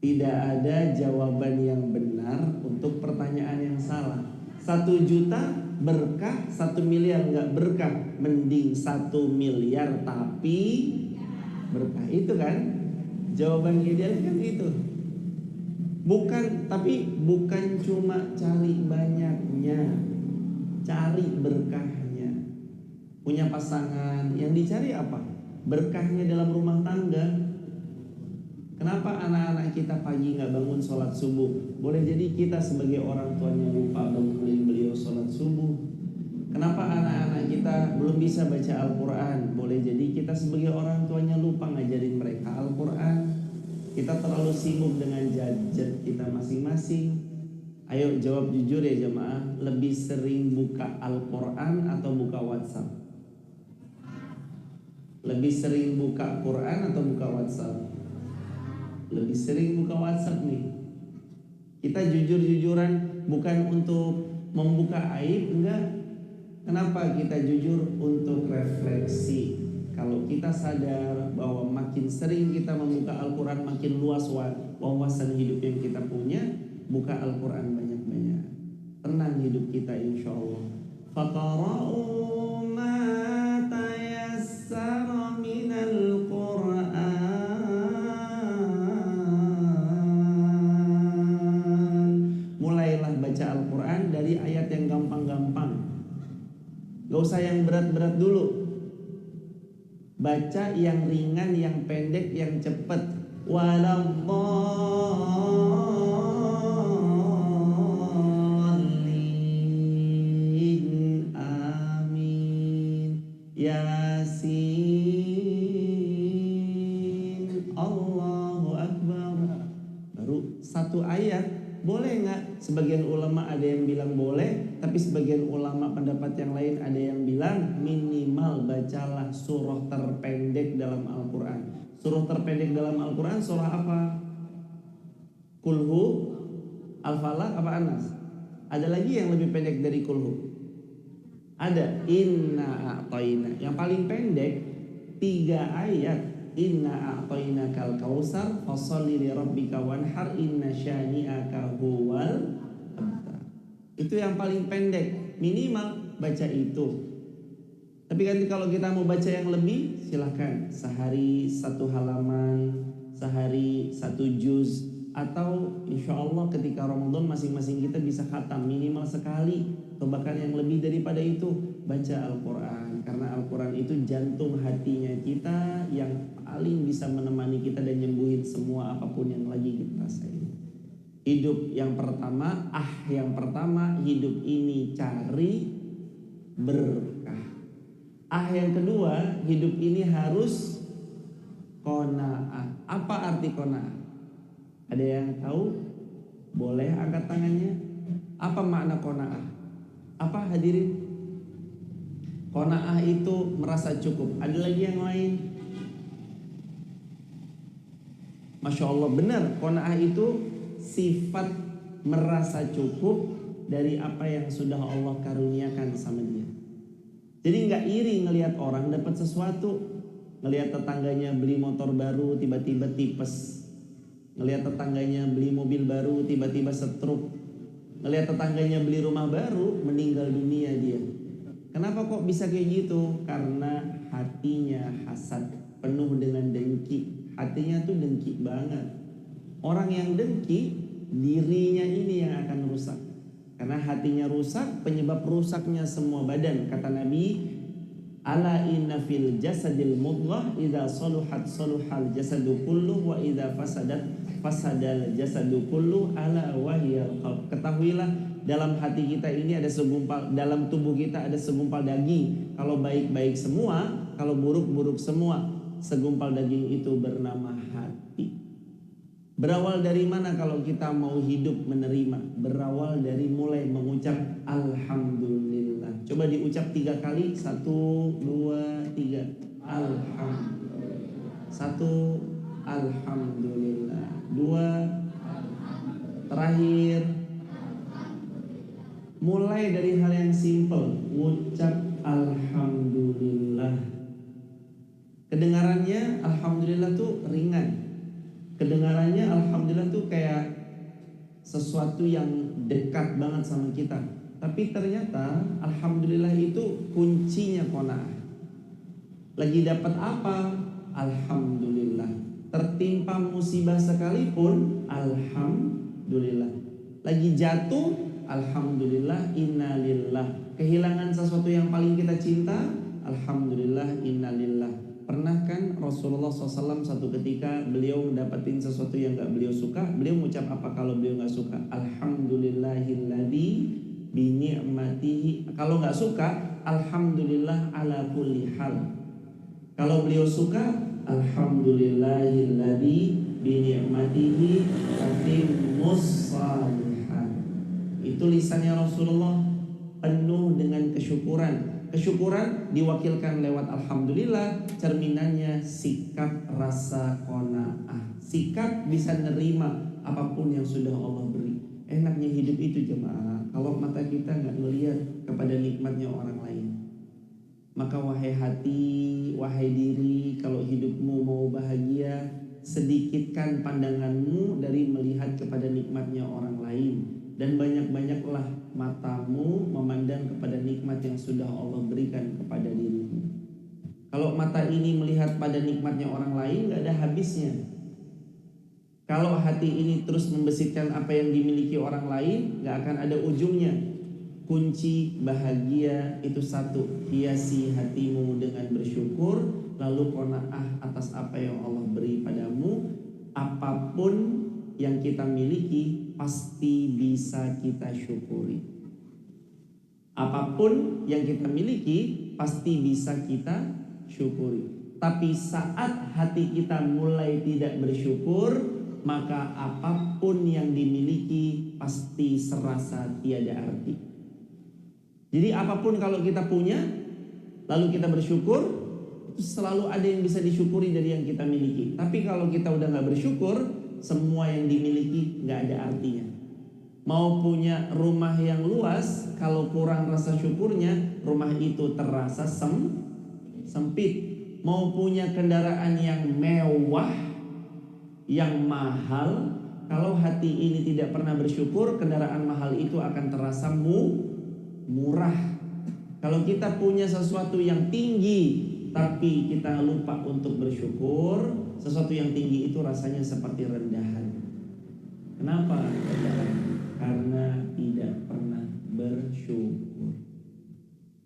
Tidak ada jawaban yang benar untuk pertanyaan yang salah. 1 juta berkah, 1 miliar nggak berkah. Mending 1 miliar tapi berkah. Itu kan jawaban ideal kan itu. Bukan cuma cari banyaknya, cari berkahnya. Punya pasangan, yang dicari apa? Berkahnya dalam rumah tangga. Kenapa anak-anak kita pagi nggak bangun sholat subuh? Boleh jadi kita sebagai orang tuanya lupa bangunin beliau sholat subuh. Kenapa anak-anak kita belum bisa baca Al-Quran? Boleh jadi kita sebagai orang tuanya lupa ngajarin mereka Al-Quran. Kita terlalu sibuk dengan gadget kita masing-masing. Ayo jawab jujur ya jemaah, lebih sering buka Al-Quran atau buka WhatsApp? Lebih sering buka Quran atau buka WhatsApp? Lebih sering buka WhatsApp nih. Kita jujur-jujuran bukan untuk membuka aib, enggak. Kenapa kita jujur? Untuk refleksi. Kalau kita sadar bahwa makin sering kita membuka Al-Quran, makin luas wawasan hidup yang kita punya. Buka Al-Quran banyak-banyak, tenang hidup kita insya Allah. Faqara'u ma tayassara minal Qur'an. Mulailah baca Al-Quran dari ayat yang gampang-gampang. Gak usah yang berat-berat dulu. Baca yang ringan, yang pendek, yang cepat. Waladzallin. Amin. Yasin. Allahu Akbar. Baru 1 ayat. Boleh nggak? Sebagian ulama ada yang bilang boleh, tapi sebagian ulama pendapat yang lain ada yang bilang minimal bacalah surah terpendek dalam Al-Quran. Surah terpendek dalam Al-Quran surah apa? Kulhu, Al-Falaq, apa Anas? Ada lagi yang lebih pendek dari Kulhu? Ada Inna A'toina. Yang paling pendek 3 ayat. Inna a'tainakal kautsar fasholli li rabbika wanhar inna syani'aka huwal abtar. Itu yang paling pendek, minimal baca itu. Tapi kan kalau kita mau baca yang lebih, silahkan sehari 1 halaman, sehari 1 juz, atau insya Allah ketika Ramadan masing-masing kita bisa khatam minimal sekali, atau bahkan yang lebih daripada itu. Baca Al-Quran, karena Al-Quran itu jantung hatinya kita yang paling bisa menemani kita dan nyembuhin semua apapun yang lagi kita rasain. Hidup yang pertama, hidup ini cari berkah. Yang kedua, hidup ini harus qanaah. Apa arti qanaah? Ada yang tahu? Boleh angkat tangannya. Apa makna qanaah? Apa hadirin? Qanaah itu merasa cukup. Ada lagi yang lain? Masya Allah, benar. Qanaah itu sifat merasa cukup dari apa yang sudah Allah karuniakan sama dia. Jadi gak iri ngelihat orang dapat sesuatu. Ngelihat tetangganya beli motor baru, tiba-tiba tipes. Ngelihat tetangganya beli mobil baru, tiba-tiba stroke. Ngelihat tetangganya beli rumah baru, meninggal dunia dia. Kenapa kok bisa kayak gitu? Karena hatinya hasad, penuh dengan dengki. Hatinya tuh dengki banget. Orang yang dengki, dirinya ini yang akan rusak. Karena hatinya rusak, penyebab rusaknya semua badan. Kata Nabi, ala inna fil jasadil mudghah idza saluhat saluhal jasadu kulluh wa idza fasadat fasadal jasadu kulluh ala wahyal qalb. Ketahuilah dalam hati kita ini ada segumpal, dalam tubuh kita ada segumpal daging. Kalau baik-baik semua, kalau buruk-buruk semua. Segumpal daging itu bernama hati. Berawal dari mana kalau kita mau hidup menerima? Berawal dari mulai mengucap Alhamdulillah. Coba diucap 3 kali. 1, 2, 3. Alhamdulillah. 1, Alhamdulillah. 2, terakhir. Mulai dari hal yang simpel, ucap Alhamdulillah. Kedengarannya Alhamdulillah tuh ringan. Kedengarannya Alhamdulillah tuh sesuatu yang dekat banget sama kita. Tapi ternyata alhamdulillah itu kuncinya qanaah. Lagi dapat apa? Alhamdulillah. Tertimpa musibah sekalipun, alhamdulillah. Lagi jatuh, alhamdulillah, innalillah. Kehilangan sesuatu yang paling kita cinta, alhamdulillah, innalillah. Pernah kan Rasulullah SAW satu ketika beliau dapetin sesuatu yang gak beliau suka, beliau mengucap apa kalau beliau gak suka? Alhamdulillahilladzi bini'matihi. Kalau gak suka, alhamdulillah ala kulli hal. Kalau beliau suka, alhamdulillahilladzi bini'matihi tatimmus shalihat. Itu lisannya Rasulullah penuh dengan kesyukuran. Kesyukuran diwakilkan lewat alhamdulillah, cerminannya sikap rasa qanaah. Sikap bisa nerima apapun yang sudah Allah beri. Enaknya hidup itu jemaah, kalau mata kita gak melihat kepada nikmatnya orang lain. Maka wahai hati, wahai diri, kalau hidupmu mau bahagia, sedikitkan pandanganmu dari melihat kepada nikmatnya orang lain. Dan banyak-banyaklah matamu memandang kepada nikmat yang sudah Allah berikan kepada dirimu. Kalau mata ini melihat pada nikmatnya orang lain, gak ada habisnya. Kalau hati ini terus membisikkan apa yang dimiliki orang lain, gak akan ada ujungnya. Kunci bahagia itu satu, hiasi hatimu dengan bersyukur, lalu qanaah atas apa yang Allah beri padamu. Apapun yang kita miliki pasti bisa kita syukuri. Apapun yang kita miliki pasti bisa kita syukuri. Tapi saat hati kita mulai tidak bersyukur, maka apapun yang dimiliki pasti serasa tiada arti. Jadi apapun kalau kita punya, lalu kita bersyukur, itu selalu ada yang bisa disyukuri dari yang kita miliki. Tapi kalau kita udah gak bersyukur, semua yang dimiliki gak ada artinya. Mau punya rumah yang luas, kalau kurang rasa syukurnya, rumah itu terasa sempit. Mau punya kendaraan yang mewah, yang mahal, kalau hati ini tidak pernah bersyukur, kendaraan mahal itu akan terasa murah. Kalau kita punya sesuatu yang tinggi tapi kita lupa untuk bersyukur, sesuatu yang tinggi itu rasanya seperti rendahan. Kenapa rendahan? Karena tidak pernah bersyukur,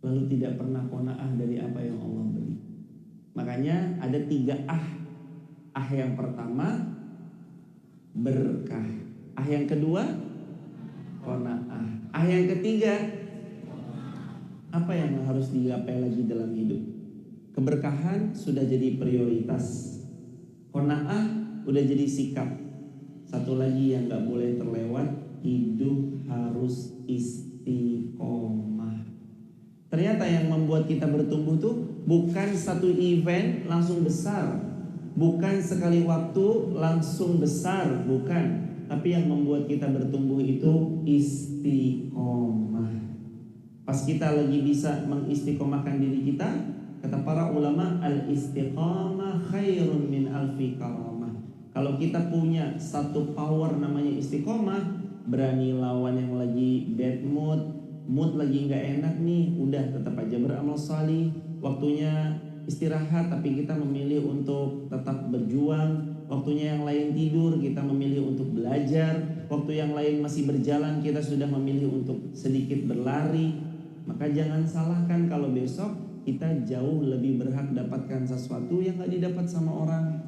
lalu tidak pernah qanaah dari apa yang Allah beri. Makanya ada 3 ah. Ah yang pertama berkah, ah yang kedua qanaah, ah yang ketiga apa yang harus digapai lagi dalam hidup? Keberkahan sudah jadi prioritas, qanaah udah jadi sikap. Satu lagi yang gak boleh terlewat, hidup harus istiqomah. Ternyata yang membuat kita bertumbuh tuh bukan satu event langsung besar, bukan sekali waktu langsung besar, bukan. Tapi yang membuat kita bertumbuh itu istiqomah. Pas kita lagi bisa mengistiqomahkan diri kita, kata para ulama, al-istiqamah khairun min alfi karamah. Kalau kita punya satu power namanya istiqomah, berani lawan yang lagi bad mood lagi gak enak nih, udah tetap aja beramal salih. Waktunya istirahat tapi kita memilih untuk tetap berjuang. Waktunya yang lain tidur, kita memilih untuk belajar. Waktu yang lain masih berjalan, kita sudah memilih untuk sedikit berlari. Maka jangan salahkan kalau besok kita jauh lebih berhak dapatkan sesuatu yang gak didapat sama orang.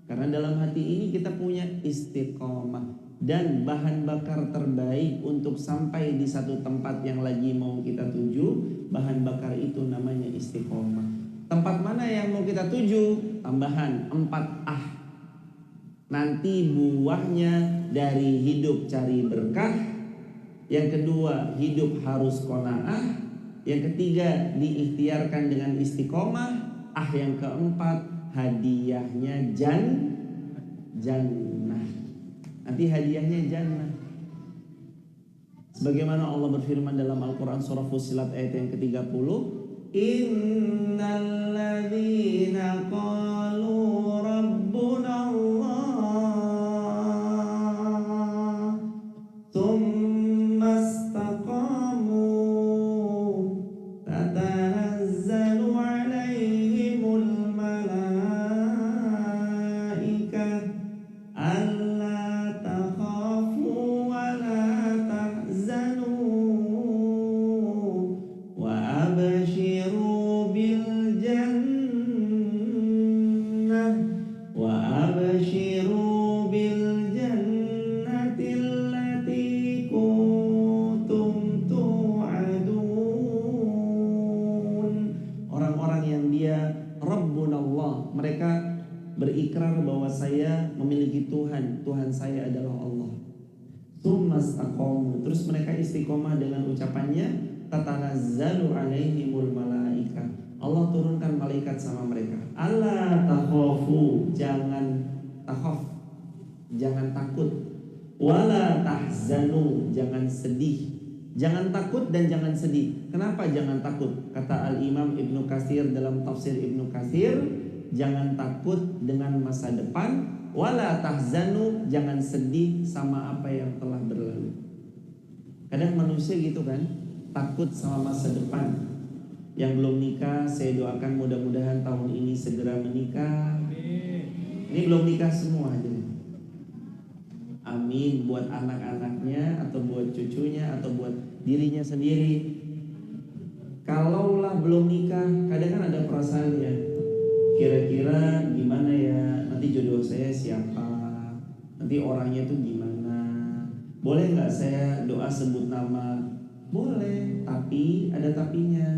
Karena dalam hati ini kita punya istiqomah. Dan bahan bakar terbaik untuk sampai di satu tempat yang lagi mau kita tuju, bahan bakar itu namanya istiqomah. Tempat mana yang mau kita tuju? Tambahan 4 ah. Nanti buahnya dari hidup cari berkah. Yang kedua, hidup harus qanaah. Yang ketiga, diikhtiarkan dengan istiqomah. Ah yang keempat, hadiahnya jannah. Nanti hadiahnya jannah. Sebagaimana Allah berfirman dalam Al-Quran surah Fussilat ayat yang ke-30, Innal ladzina qalu rabbuna Allah saya adalah Allah. Tsumastaqamu, terus mereka istiqomah dengan ucapannya, tatanazzalu alaihimul malaika. Allah turunkan malaikat sama mereka. Alla takhafu, jangan takhaf, jangan takut. Wala tahzanu, jangan sedih. Jangan takut dan jangan sedih. Kenapa jangan takut? Kata Al-Imam Ibnu Katsir dalam tafsir Ibnu Katsir, jangan takut dengan masa depan, wala tahzanu, jangan sedih sama apa yang telah berlalu. Kadang manusia gitu kan, takut sama masa depan. Yang belum nikah, saya doakan mudah-mudahan tahun ini segera menikah. Ini belum nikah semua aja. Amin, buat anak-anaknya atau buat cucunya atau buat dirinya sendiri. Kalaulah belum nikah, kadang kan ada perasaannya, kira-kira gimana ya, nanti jodoh saya siapa, nanti orangnya tuh gimana, boleh nggak saya doa sebut nama? Boleh, tapi ada tapinya.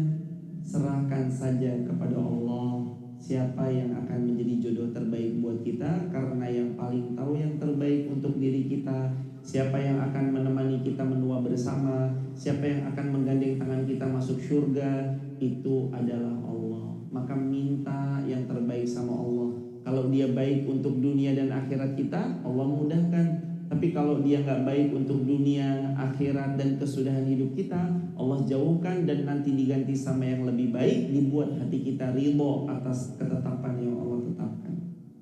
Serahkan saja kepada Allah siapa yang akan menjadi jodoh terbaik buat kita, karena yang paling tahu yang terbaik untuk diri kita. Siapa yang akan menemani kita menua bersama, siapa yang akan menggandeng tangan kita masuk surga, itu adalah Allah. Maka minta yang terbaik sama Allah. Kalau dia baik untuk dunia dan akhirat kita, Allah mudahkan. Tapi kalau dia nggak baik untuk dunia, akhirat dan kesudahan hidup kita, Allah jauhkan dan nanti diganti sama yang lebih baik, dibuat hati kita ridho atas ketetapan yang Allah tetapkan.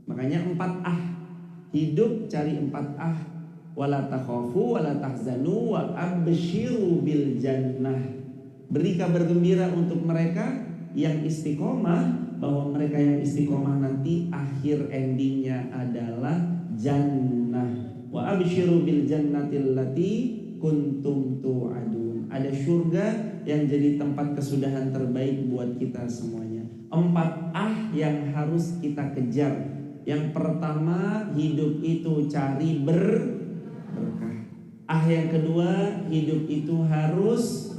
Makanya 4 hidup cari 4 wala takhafu wala tahzanu wa abshiru bil jannah. Beri kabar gembira untuk mereka yang istiqomah, bahwa mereka yang istiqomah nanti akhir endingnya adalah jannah. Wa abshiru bil jannatil lati kuntum tu'adun. Ada surga yang jadi tempat kesudahan terbaik buat kita semuanya. 4 yang harus kita kejar. Yang pertama, hidup itu cari berkah. Yang kedua, hidup itu harus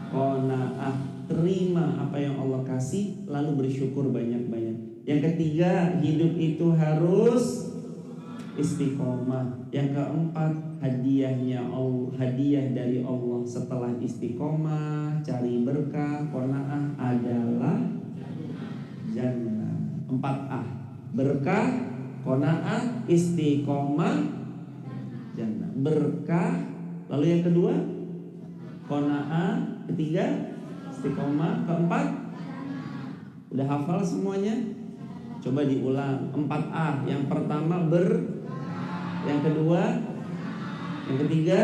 qanaah, terima apa yang Allah kasih lalu bersyukur banyak-banyak. Yang ketiga, hidup itu harus istiqomah. Yang keempat, hadiahnya Allah, hadiah dari Allah setelah istiqomah, cari berkah, qanaah adalah jannah. 4 berkah, qanaah, istiqomah, jannah. Berkah, lalu yang kedua qanaah, ketiga istiqomah, keempat udah hafal semuanya? Coba diulang. 4 yang pertama yang kedua, yang ketiga,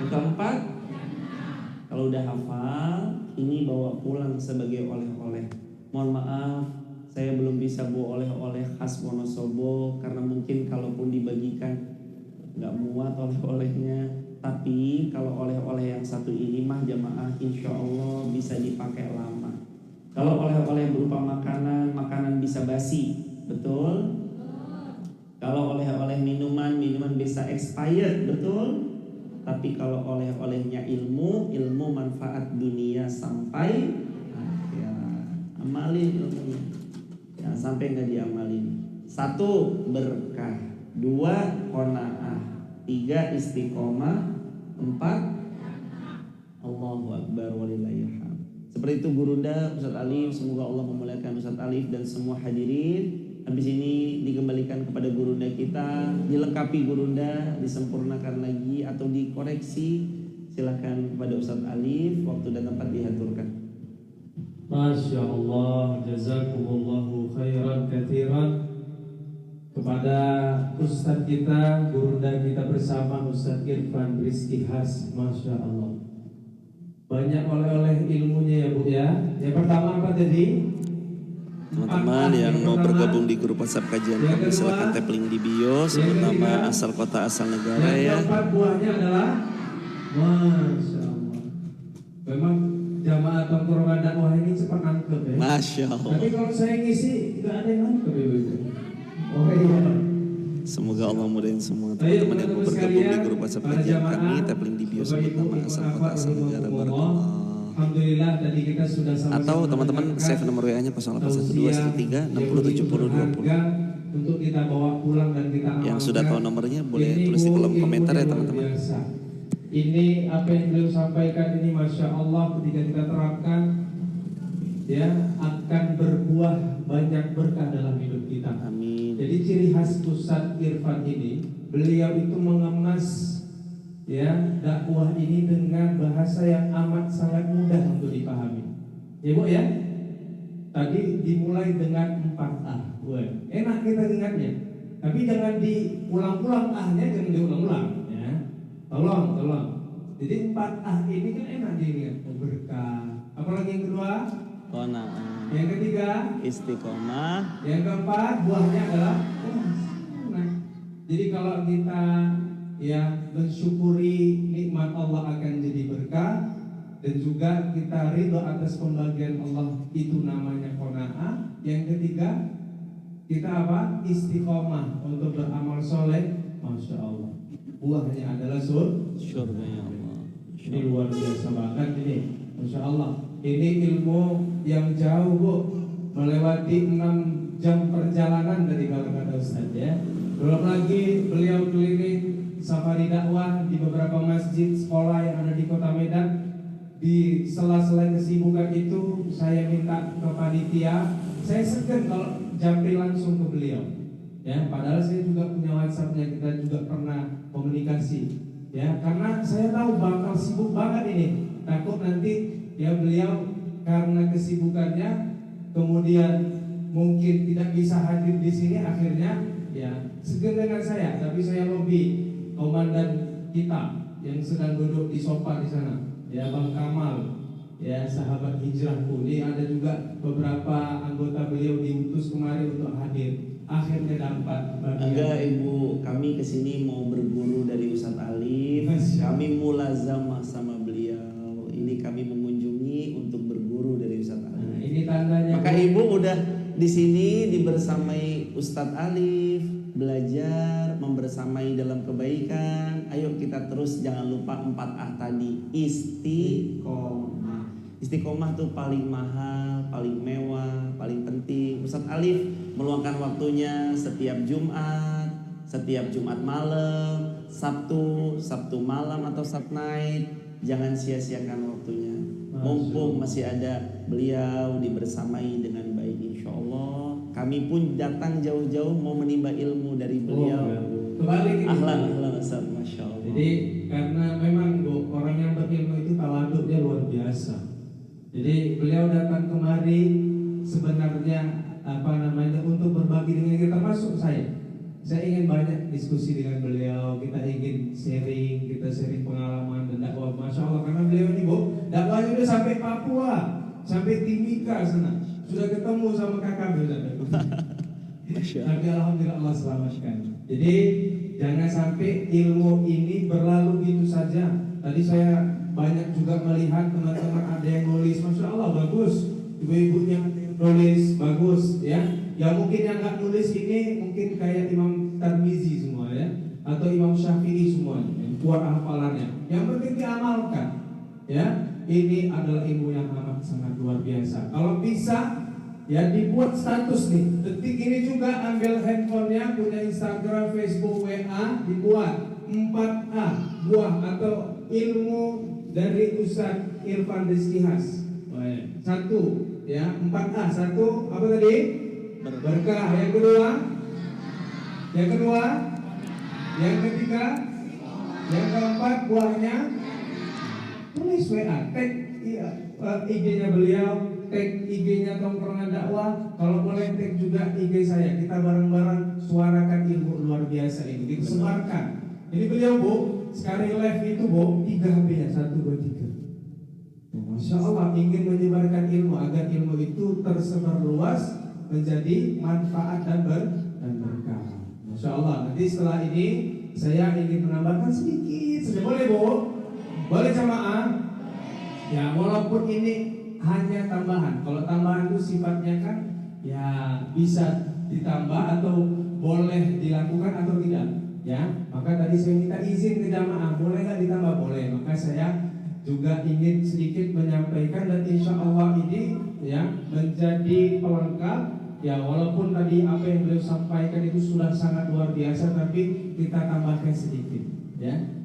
yang keempat. Kalau udah hafal, ini bawa pulang sebagai oleh-oleh. Mohon maaf, saya belum bisa bawa oleh-oleh khas Wonosobo karena mungkin kalaupun dibagikan nggak muat oleh-olehnya. Tapi kalau oleh-oleh yang satu ini mah jamaah insya Allah bisa dipakai lama. Kalau oleh-oleh berupa makanan bisa basi, betul? Kalau oleh-oleh minuman bisa expired, betul? Tapi kalau oleh-olehnya ilmu manfaat dunia sampai akhirat. Amalin ilmunya, jangan sampai nggak diamalin. 1 berkah, 2 qanaah, 3 istiqomah, 4 Allahu Akbar walillahilhamd. Seperti itu Gurunda, Ustadz Alif. Semoga Allah memuliakan Ustadz Alif dan semua hadirin. Habis ini dikembalikan kepada Gurunda kita, dilengkapi Gurunda, disempurnakan lagi atau dikoreksi. Silakan kepada Ustadz Alif, waktu dan tempat diaturkan. Masya Allah, jazakumullahu khairan katsiran. Kepada Ustadz kita, Gurunda kita bersama Ustadz Irfan Rizki Has, Masya Allah, banyak oleh-oleh ilmunya ya Bu ya. Yang pertama apa tadi? Teman-teman yang mau bergabung di grup WhatsApp kajian kami silakan tap link di bio, sebut nama, asal kota, asal negara ya. Yang keempat buahnya adalah Masya Allah. Memang jamaah tongkrongan dakwah ini cepat nangkep ya. Masya Allah. Tapi kalau saya ngisi nggak ada yang nangkep ya Bu. Oh iya. Semoga Allah mudahin semua teman-teman yang mau bergabung di grup WhatsApp kajian kami, tap link di bio, sebut nama, asal kota, asal negara. Barakallah. Alhamdulillah tadi kita sudah sama-sama. Atau teman-teman save nomor WA-nya 0812 13 60 70 20. untuk kita bawa pulang dan kita amalkan. Yang sudah tahu nomornya boleh Ini, tulis di Bu, kolom komentar ya ilmu yang teman-teman. luar biasa. Ini apa yang beliau sampaikan ini, Masya Allah, ketika kita terapkan, ya akan berbuah banyak berkah dalam hidup kita. Amin. Jadi ciri khas Ustadz Irfan ini, beliau itu mengemas ya dakwah ini dengan bahasa yang amat sangat mudah untuk dipahami. Ya Bu ya. Tadi dimulai dengan 4A. Wah, enak kita dengarnya. Tapi jangan diulang-ulang ahnya, jangan diulang-ulang ya. Tolong. Jadi 4A ini kan enak diingat, berkah. Apalagi yang kedua? Qanaah. Yang ketiga? Istiqomah. Yang keempat buahnya adalah nah. Jadi kalau kita ya mensyukuri nikmat Allah akan jadi berkah, dan juga kita ridho atas pembagian Allah, itu namanya qanaah. Yang ketiga kita apa? Istiqomah untuk beramal soleh. Masya Allah, buahnya adalah Syurga ya Allah. ini luar biasa banget ini. Masya Allah, ini ilmu yang jauh Bu, melewati 6 jam perjalanan dari kalau kata Ustaz ya. Belum lagi beliau keliling safari dakwah di beberapa masjid sekolah yang ada di kota Medan. Di sela-sela kesibukan itu saya minta ke panitia, saya segan kalau japri langsung ke beliau ya, padahal saya juga punya WhatsAppnya, kita juga pernah komunikasi ya, karena saya tahu bakal sibuk banget ini, takut nanti ya beliau karena kesibukannya kemudian mungkin tidak bisa hadir di sini, akhirnya ya segan dengan saya, tapi saya lobby komandan kita yang sedang duduk di sofa di sana, ya Bang Kamal, ya sahabat hijrahku. Ini ada juga beberapa anggota beliau diutus kemari untuk hadir. Akhirnya dapat bagian. Enggak Ibu, kami kesini mau berguru dari Ustadz Alif. Kami mulazamah sama beliau. Ini kami mengunjungi untuk berguru dari Ustadz Alif. Nah, ini tandanya. Maka Ibu udah di sini dibersamai Ustadz Alif, belajar, membersamai dalam kebaikan. Ayo kita terus, jangan lupa 4A tadi. Istiqomah. Istiqomah tuh paling mahal, paling mewah, paling penting. Ustadz Alif meluangkan waktunya setiap Jumat, setiap Jumat malam, Sabtu malam atau Sabtu night. Jangan sia-siakan waktunya. Mumpung masih ada beliau dibersamai dengan baik, insya Allah. Kami pun datang jauh-jauh mau menimba ilmu dari beliau. Kembali Ahlan Ustaz, masya Allah. Jadi karena memang Bu, orang yang berilmu itu tawaduknya luar biasa. Jadi beliau datang kemari sebenarnya untuk berbagi dengan kita, termasuk saya. Saya ingin banyak diskusi dengan beliau, kita ingin sharing, kita sharing pengalaman dan dakwah. Masya Allah, karena beliau ini Bu, dakwahnya udah sampai Papua, sampai Timika sana, sudah ketemu sama kakak beliau. Tapi alhamdulillah Allah selamatkan. Jadi jangan sampai ilmu ini berlalu gitu saja. Tadi saya banyak juga melihat teman-teman ada yang nulis, Masya Allah bagus, ibu-ibunya nulis bagus ya. Ya mungkin yang nggak nulis ini mungkin kayak Imam Tirmizi semua ya, atau Imam Syafi'i semua yang kuat hafalannya. Yang penting diamalkan ya. Ini adalah ilmu yang amat sangat luar biasa. Kalau bisa ya dibuat status nih. Detik ini juga ambil handphonenya, punya Instagram, Facebook, WA, dibuat 4A buah atau ilmu dari Ustadz Irfan Rizky Has. Satu ya, 4A. Satu apa tadi? Berkah. Yang kedua? Yang ketiga? Yang keempat buahnya? Tulis WA, tag IG-nya beliau, tag IG-nya Tongkrongan Dakwah. Kalau boleh tag juga IG saya. Kita bareng-bareng suarakan ilmu luar biasa ini, kita sebarkan. Ini beliau Bu, sekali live itu Bu, 3 HP-nya, 1, 2, 3. Masya Allah, ingin menyebarkan ilmu agar ilmu itu tersebar luas, menjadi manfaat dan berkah. Masya Allah. Nanti setelah ini saya ingin menambahkan sedikit saja. Boleh Bu? Boleh jamaah? Ya walaupun ini hanya tambahan. Kalau tambahan itu sifatnya kan ya bisa ditambah atau boleh dilakukan atau tidak. Ya, maka tadi saya minta izin ke jamaah, boleh nggak ditambah? Boleh. Maka saya juga ingin sedikit menyampaikan, dan insya Allah ini ya menjadi pelengkap Ya walaupun tadi apa yang beliau sampaikan itu sudah sangat luar biasa, tapi kita tambahkan sedikit, ya.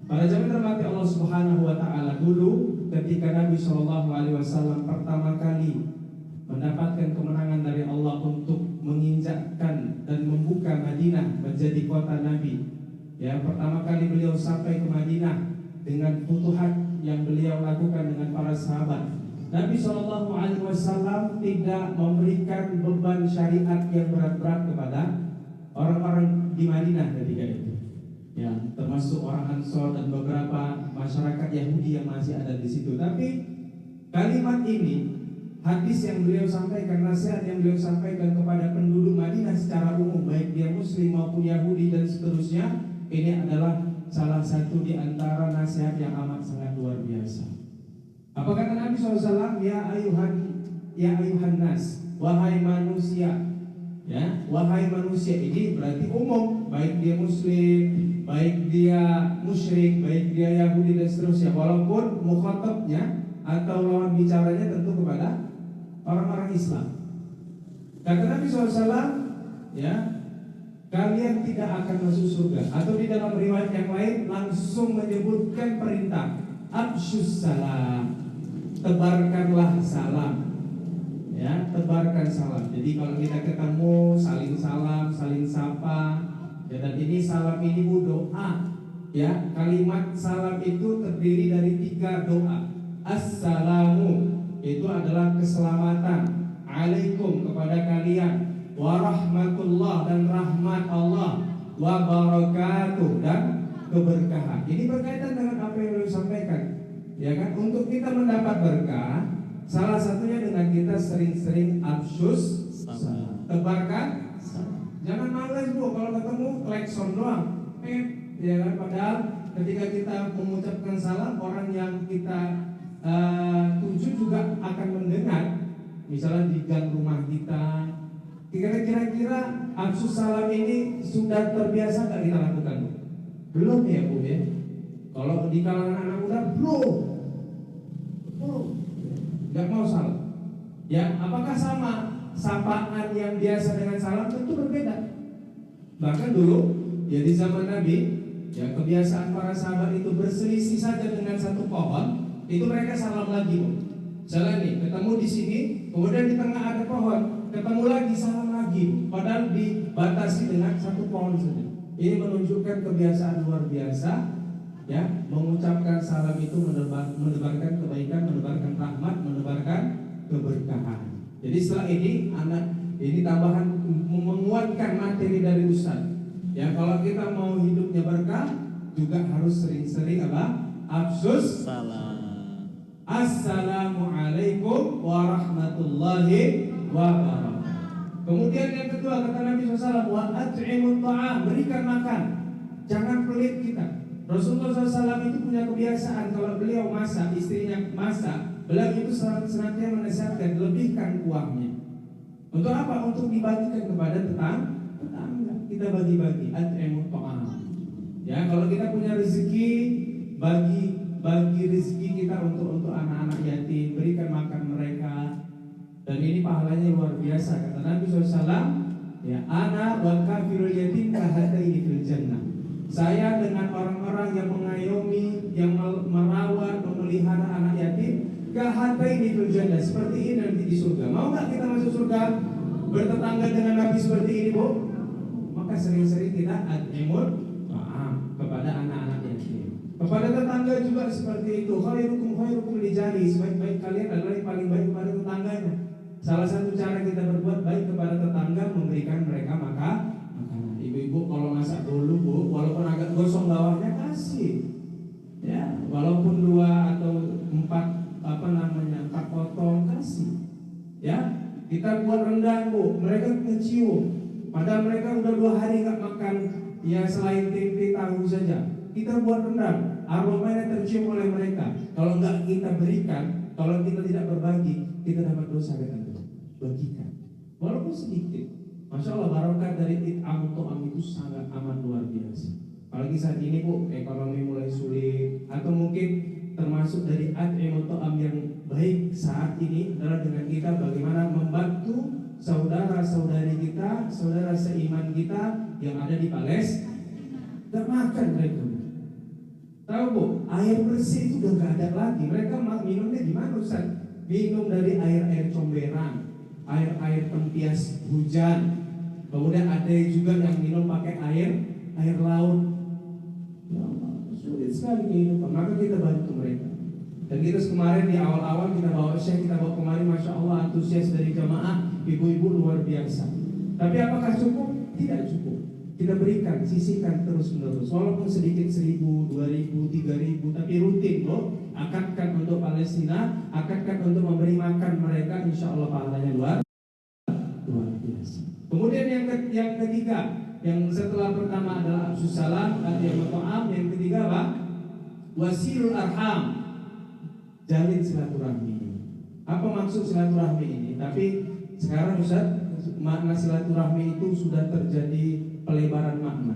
Para jemaah terhormati Allah Subhanahu wa taala, dulu ketika Nabi Shallallahu alaihi wasallam pertama kali mendapatkan kemenangan dari Allah untuk menginjakkan dan membuka Madinah menjadi kota Nabi. Ya, pertama kali beliau sampai ke Madinah dengan futuhat yang beliau lakukan dengan para sahabat. Nabi Shallallahu alaihi wasallam tidak memberikan beban syariat yang berat-berat kepada orang-orang di Madinah ketika itu. Ya, termasuk orang Ansor dan beberapa masyarakat Yahudi yang masih ada di situ. Tapi kalimat ini, hadis yang beliau sampaikan, nasihat yang beliau sampaikan kepada penduduk Madinah secara umum, baik dia Muslim maupun Yahudi dan seterusnya, ini adalah salah satu di antara nasihat yang amat sangat luar biasa. Apa kata Nabi SAW? Ya ayuhan nas, wahai manusia. Ya, wahai manusia ini berarti umum, baik dia Muslim, baik dia musyrik, baik dia Yahudi dan seterusnya. Walaupun mukhatabnya atau lawan bicaranya tentu kepada orang-orang Islam. Kata Nabi SAW, ya, kalian tidak akan masuk surga. Atau di dalam riwayat yang lain langsung menyebutkan perintah, absyus salam, tebarkanlah salam. Ya, tebarkan salam. Jadi kalau kita ketemu saling salam, saling sapa. Ya, dan ini salam ini doa. Ya, kalimat salam itu terdiri dari 3 doa. Assalamu itu adalah keselamatan. Alaikum kepada kalian. Warahmatullah dan rahmat Allah. Wabarakatuh dan keberkahan. Ini berkaitan dengan apa yang beliau sampaikan. Ya kan, untuk kita mendapat berkah, salah satunya dengan kita sering-sering absyus salam. Tebarkan salam. Jangan males bu, kalau ketemu klakson doang. Ya kan, padahal ketika kita mengucapkan salam, orang yang kita tuju juga akan mendengar. Misalnya di gang rumah kita. Kira-kira absyus salam ini sudah terbiasa nggak kita lakukan? Belum ya bu ya. Kalau di kalangan anak muda belum, nggak mau salam. Ya, apakah sama? Sapaan yang biasa dengan salam tentu berbeda. Bahkan dulu, ya di zaman Nabi, ya kebiasaan para sahabat itu berselisih saja dengan satu pohon, itu mereka salam lagi. Misalnya nih, ketemu di sini, kemudian di tengah ada pohon, ketemu lagi salam lagi. Padahal dibatasi dengan satu pohon saja. Ini menunjukkan kebiasaan luar biasa. Ya, mengucapkan salam itu menebarkan kebaikan, menebarkan rahmat, menebarkan keberkahan. Jadi setelah ini tambahan menguatkan materi dari Ustaz. Ya, kalau kita mau hidupnya berkah, juga harus sering-sering apa? Absyus salam. Assalamualaikum warahmatullahi wabarakatuh. Kemudian yang kedua kata Nabi SAW, wa at'imut ta'am, berikan makan. Jangan pelit kita. Rasulullah SAW itu punya kebiasaan kalau beliau masak, istrinya masak, beliau itu senantiasa menasihatkan lebihkan kuahnya. Untuk apa? Untuk dibagikan kepada tetangga. Kita bagi-bagi. At'imut ta'am. Ya, kalau kita punya rezeki, bagi rezeki kita untuk anak-anak yatim, berikan makan mereka. Dan ini pahalanya luar biasa. Kata Nabi SAW, ya, ana wa kafirul yatim kahataini fil jannah. Saya dengan orang-orang yang mengayomi, yang merawat, memelihara anak yatim, kahataini fil jannah, seperti ini nanti di surga. Mau nggak kita masuk surga bertetangga dengan Nabi seperti ini, Bu? Maka sering-sering kita at'imut ta'am kepada anak-anak yatim. Kepada tetangga juga seperti itu. Khairukum li jari, sebaik-baik kalian adalah yang paling baik kepada tetangganya. Salah satu cara kita berbuat baik kepada tetangga, memberikan mereka makanan. Ibu-ibu kalau masak dulu bu, walaupun agak gosong bawahnya kasih. Ya, walaupun 2 atau 4 potong kasih. Ya, kita buat rendang bu, mereka kecium. Padahal mereka udah 2 hari nggak makan, ya selain tempe tahu saja. Kita buat rendang, aromanya tercium oleh mereka. Kalau nggak kita berikan, kalau kita tidak berbagi, kita dapat dosa dengan itu. Bagikan, walaupun sedikit. Masya Allah, barokah dari it'am to'am itu sangat amat luar biasa. Apalagi saat ini bu, ekonomi mulai sulit. Atau mungkin termasuk dari at'im to'am yang baik saat ini adalah dengan kita bagaimana membantu saudara-saudari kita, saudara seiman kita yang ada di Palestina. Gak makan mereka. Tahu bu, air bersih itu udah gak ada lagi. Mereka minumnya gimana Ustaz? Minum dari air-air comberan, air-air tempias hujan. Kemudian ada juga yang minum pakai air laut. Ya Allah, sulit sekali kehidupan. Maka kita bantu mereka. Dan kita kemarin di awal-awal kita bawa kemarin, Masya Allah antusias dari jamaah, ibu-ibu luar biasa. Tapi apakah cukup? Tidak cukup. Kita berikan, sisihkan terus menerus. Walaupun sedikit 1.000, 2.000, 3.000, tapi rutin loh. Akadkan untuk Palestina, akadkan untuk memberi makan mereka, insya Allah pahalanya luar biasa. Kemudian yang ketiga, yang setelah pertama adalah absus salam, yang ketiga apa? Wasilul arham, jalin silaturahmi. Apa maksud silaturahmi ini? Tapi sekarang Ustaz, makna silaturahmi itu sudah terjadi pelebaran makna.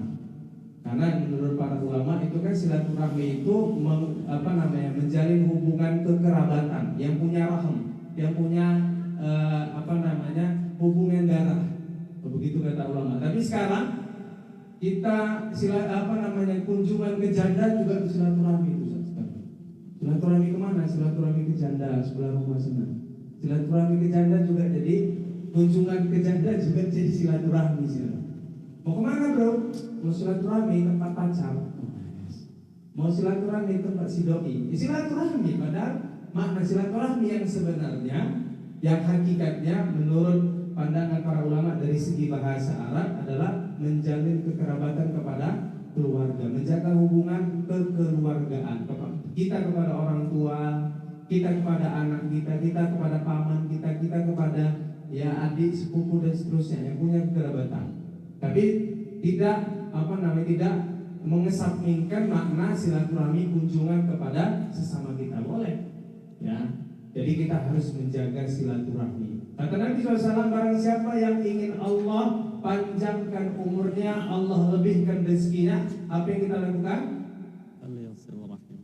Karena menurut para ulama itu kan silaturahmi itu menjalin hubungan kekerabatan, yang punya rahim, yang punya hubungan darah. Begitu kata ulama. Tapi sekarang kita kunjungan ke janda juga silaturahmi itu. Silaturahmi kemana? Silaturahmi ke janda sebelah rumah sana. Silaturahmi ke janda juga jadi kunjungan ke janda juga jadi silaturahmi. Mau kemana bro? Mau silaturahmi tempat pacar. Mau silaturahmi tempat si doi. Silaturahmi padahal makna silaturahmi yang sebenarnya, yang hakikatnya menurut pandangan para ulama dari segi bahasa Arab adalah menjalin kekerabatan kepada keluarga, menjaga hubungan kekeluargaan. Kita kepada orang tua, kita kepada anak kita, kita kepada paman kita, kita kepada adik, sepupu dan seterusnya yang punya kekerabatan. Tapi tidak mengesampingkan makna silaturahmi kunjungan kepada sesama kita, boleh ya. Jadi kita harus menjaga silaturahmi. Kata Nabi SAW, barang siapa yang ingin Allah panjangkan umurnya, Allah lebihkan rezekinya, apa yang kita lakukan?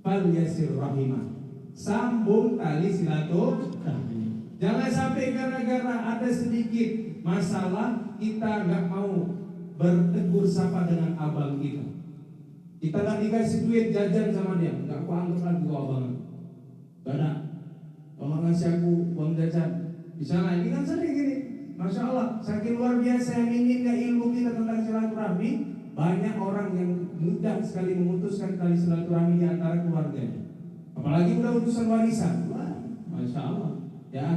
Fal yasir rahimah, sambung tali silaturahmi. Jangan sampai gara-gara ada sedikit masalah kita nggak mau bertegur sapa dengan abang kita. Kita nggak dikasih duit jajan sama dia, nggak aku anggap lagi abang. Gak ada. Kalau ngasih aku uang jajan, misalnya ini kan sering gini. Masya Allah, saking luar biasa yang minimnya ilmu kita tentang silaturahmi, banyak orang yang mudah sekali memutuskan tali silaturahmi di antara keluarganya. Apalagi udah urusan warisan. Wah, Masya Allah. Ya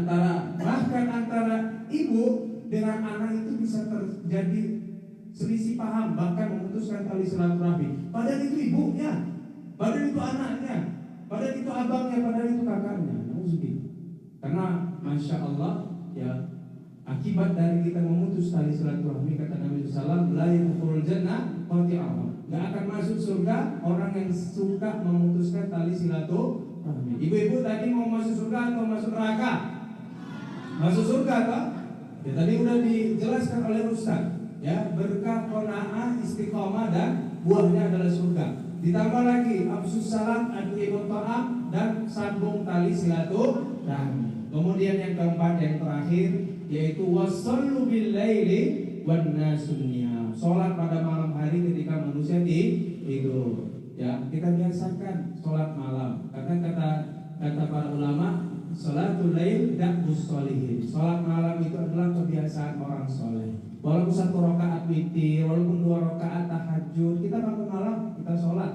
bahkan antara ibu dengan anak itu bisa terjadi selisih paham, bahkan memutuskan tali silaturahmi. Padahal itu ibunya, padahal itu anaknya, padahal itu abangnya, padahal itu kakaknya. Karena Masya Allah ya, akibat dari kita memutus tali silaturahmi, kata Nabi SAW, la yadkhulul jannah qati'ah, gak akan masuk surga orang yang suka memutuskan tali silaturahmi. Ibu-ibu tadi mau masuk surga atau masuk neraka? Masuk surga toh? Ya tadi udah dijelaskan oleh Ustaz. Ya, berkah, qanaah, istiqomah dan buahnya adalah surga. Ditambah lagi absus salam, ad'imut ta'am, dan sambung tali silaturahmi. Kemudian yang keempat, yang terakhir, yaitu wasallu bil laili wan nasun niyam. Salat pada malam hari ketika manusia tidur. Ya, kita biasakan salat malam. Kata para ulama, salatul lail da'bus sholihin. Salat malam itu adalah kebiasaan orang soleh. Walaupun 1 rakaat witir, walaupun 2 rakaat tahajud, kita bangun malam, kita sholat,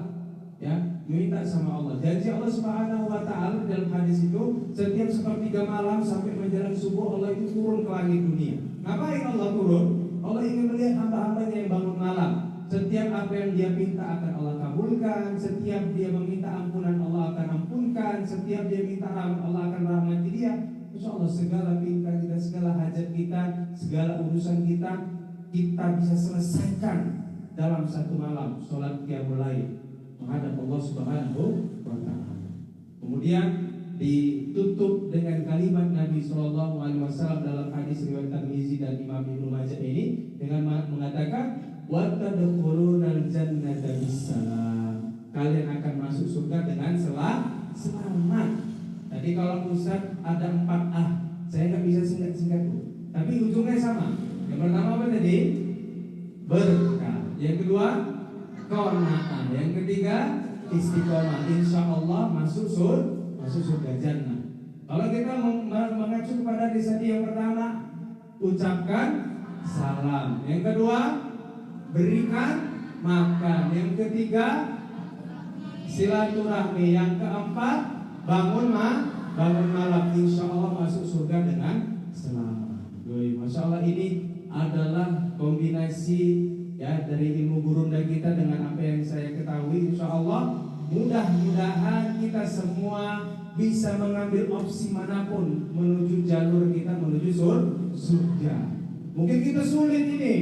ya, minta sama Allah. Janji Allah Subhanahu Wa Taala dalam hadis itu, setiap sepertiga malam sampai menjelang subuh Allah itu turun ke langit dunia. Ngapain Allah turun? Allah ingin melihat hamba-hambanya yang bangun malam. Setiap apa yang dia minta akan Allah kabulkan. Setiap dia meminta ampunan Allah akan ampunkan. Setiap dia minta rahmat Allah akan rahmati dia. Insya Allah segala pinta kita, segala hajat kita, segala urusan kita bisa selesaikan dalam 1 malam sholat qiyamul lail menghadap Allah Subhanahu wa Ta'ala. Kemudian ditutup dengan kalimat Nabi SAW dalam hadis riwayat Tirmizi dan Imam Ibnu Majah ini dengan mengatakan wa tadkhulunal jannata bisalam. Kalian akan masuk surga dengan selamat. Tadi kalau Ustaz ada 4 saya nggak bisa singkat-singkat. tapi ujungnya sama. Yang pertama apa tadi? Berkah. Yang kedua qanaah. Yang ketiga istiqomah. Insya Allah masuk surga jannah. Kalau kita mengacu kepada hadis tadi, yang pertama ucapkan salam, yang kedua berikan makan, yang ketiga silaturahmi, yang keempat bangun malam. Insya Allah masuk surga dengan selamat. Masya Allah, ini adalah kombinasi ya dari ilmu gurunda kita dengan apa yang saya ketahui. Insya Allah mudah-mudahan kita semua bisa mengambil opsi manapun menuju jalur kita menuju surga. Mungkin kita sulit ini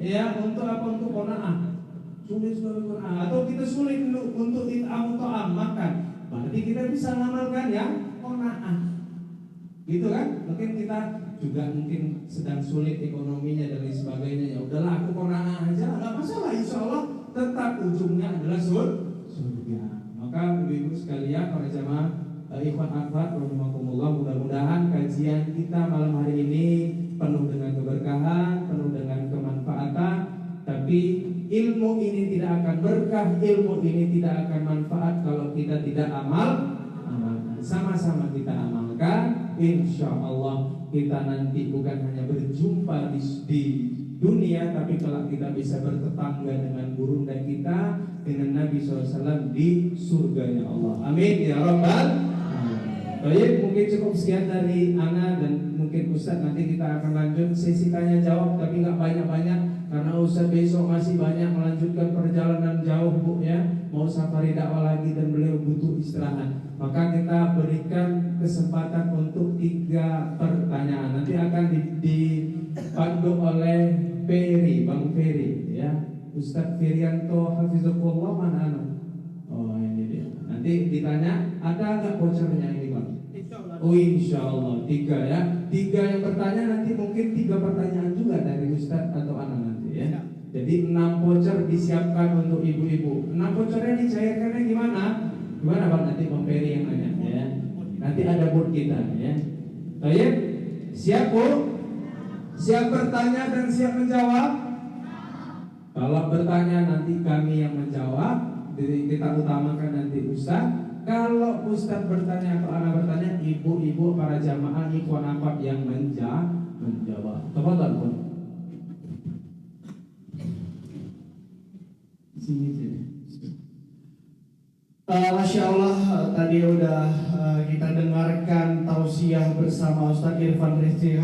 ya untuk apa? Untuk qanaah. Sulit qanaah, atau kita sulit untuk it'am ta'am, makan. Berarti kita bisa mengamalkan yang qanaah. Gitu kan? Mungkin kita juga mungkin sedang sulit ekonominya dan lain sebagainya. Ya udahlah, aku qanaah aja, enggak masalah. Insya Allah tetap ujungnya adalah surga. Maka ibu-ibu sekalian, para jamaah ikhwan akhwat rahimakumullah, mudah-mudahan kajian kita malam hari ini penuh dengan keberkahan, penuh dengan kemanfaatan. Tapi ilmu ini tidak akan berkah, ilmu ini tidak akan manfaat kalau kita tidak amalkan. Sama-sama kita amalkan, insya Allah kita nanti bukan hanya berjumpa di dunia, tapi kalau kita bisa bertetangga dengan gurunda kita, dengan Nabi SAW di surganya Allah. Amin ya Rabbal. Baik, mungkin cukup sekian dari Ana dan mungkin Ustadz. Nanti kita akan lanjut sesi tanya jawab, tapi nggak banyak-banyak karena Ustadz besok masih banyak melanjutkan perjalanan jauh, Bu, ya, mau safari dakwah lagi dan beliau butuh istirahat. Maka kita berikan kesempatan untuk 3 pertanyaan. Nanti akan dipandu oleh Bang Ferry, ya, Ustadz Firianto Hafizullah, mana anu? Oh, ini dia. Nanti ditanya, ada nggak bocornya ini, Bang? Oh, insya Allah 3 ya. 3 yang bertanya, nanti mungkin 3 pertanyaan juga dari Ustadz atau anak nanti, ya. Jadi 6 voucher disiapkan untuk ibu-ibu. 6 vouchernya dicairkannya gimana? Gimana Bang? Nanti Bang Ferry yang nanya, ya. Nanti ada board kita, ya. Baik, siap, Bu? Siap bertanya dan siap menjawab? Kalau bertanya nanti kami yang menjawab, jadi kita utamakan nanti Ustadz. Kalau Ustadz bertanya atau anak bertanya, ibu-ibu para jamaah ikhwan akhwat yang menjawab. Tafadhal, Bu. Sini. Masya Allah, tadi udah kita dengarkan tausiah bersama Ustadz Irfan Rizki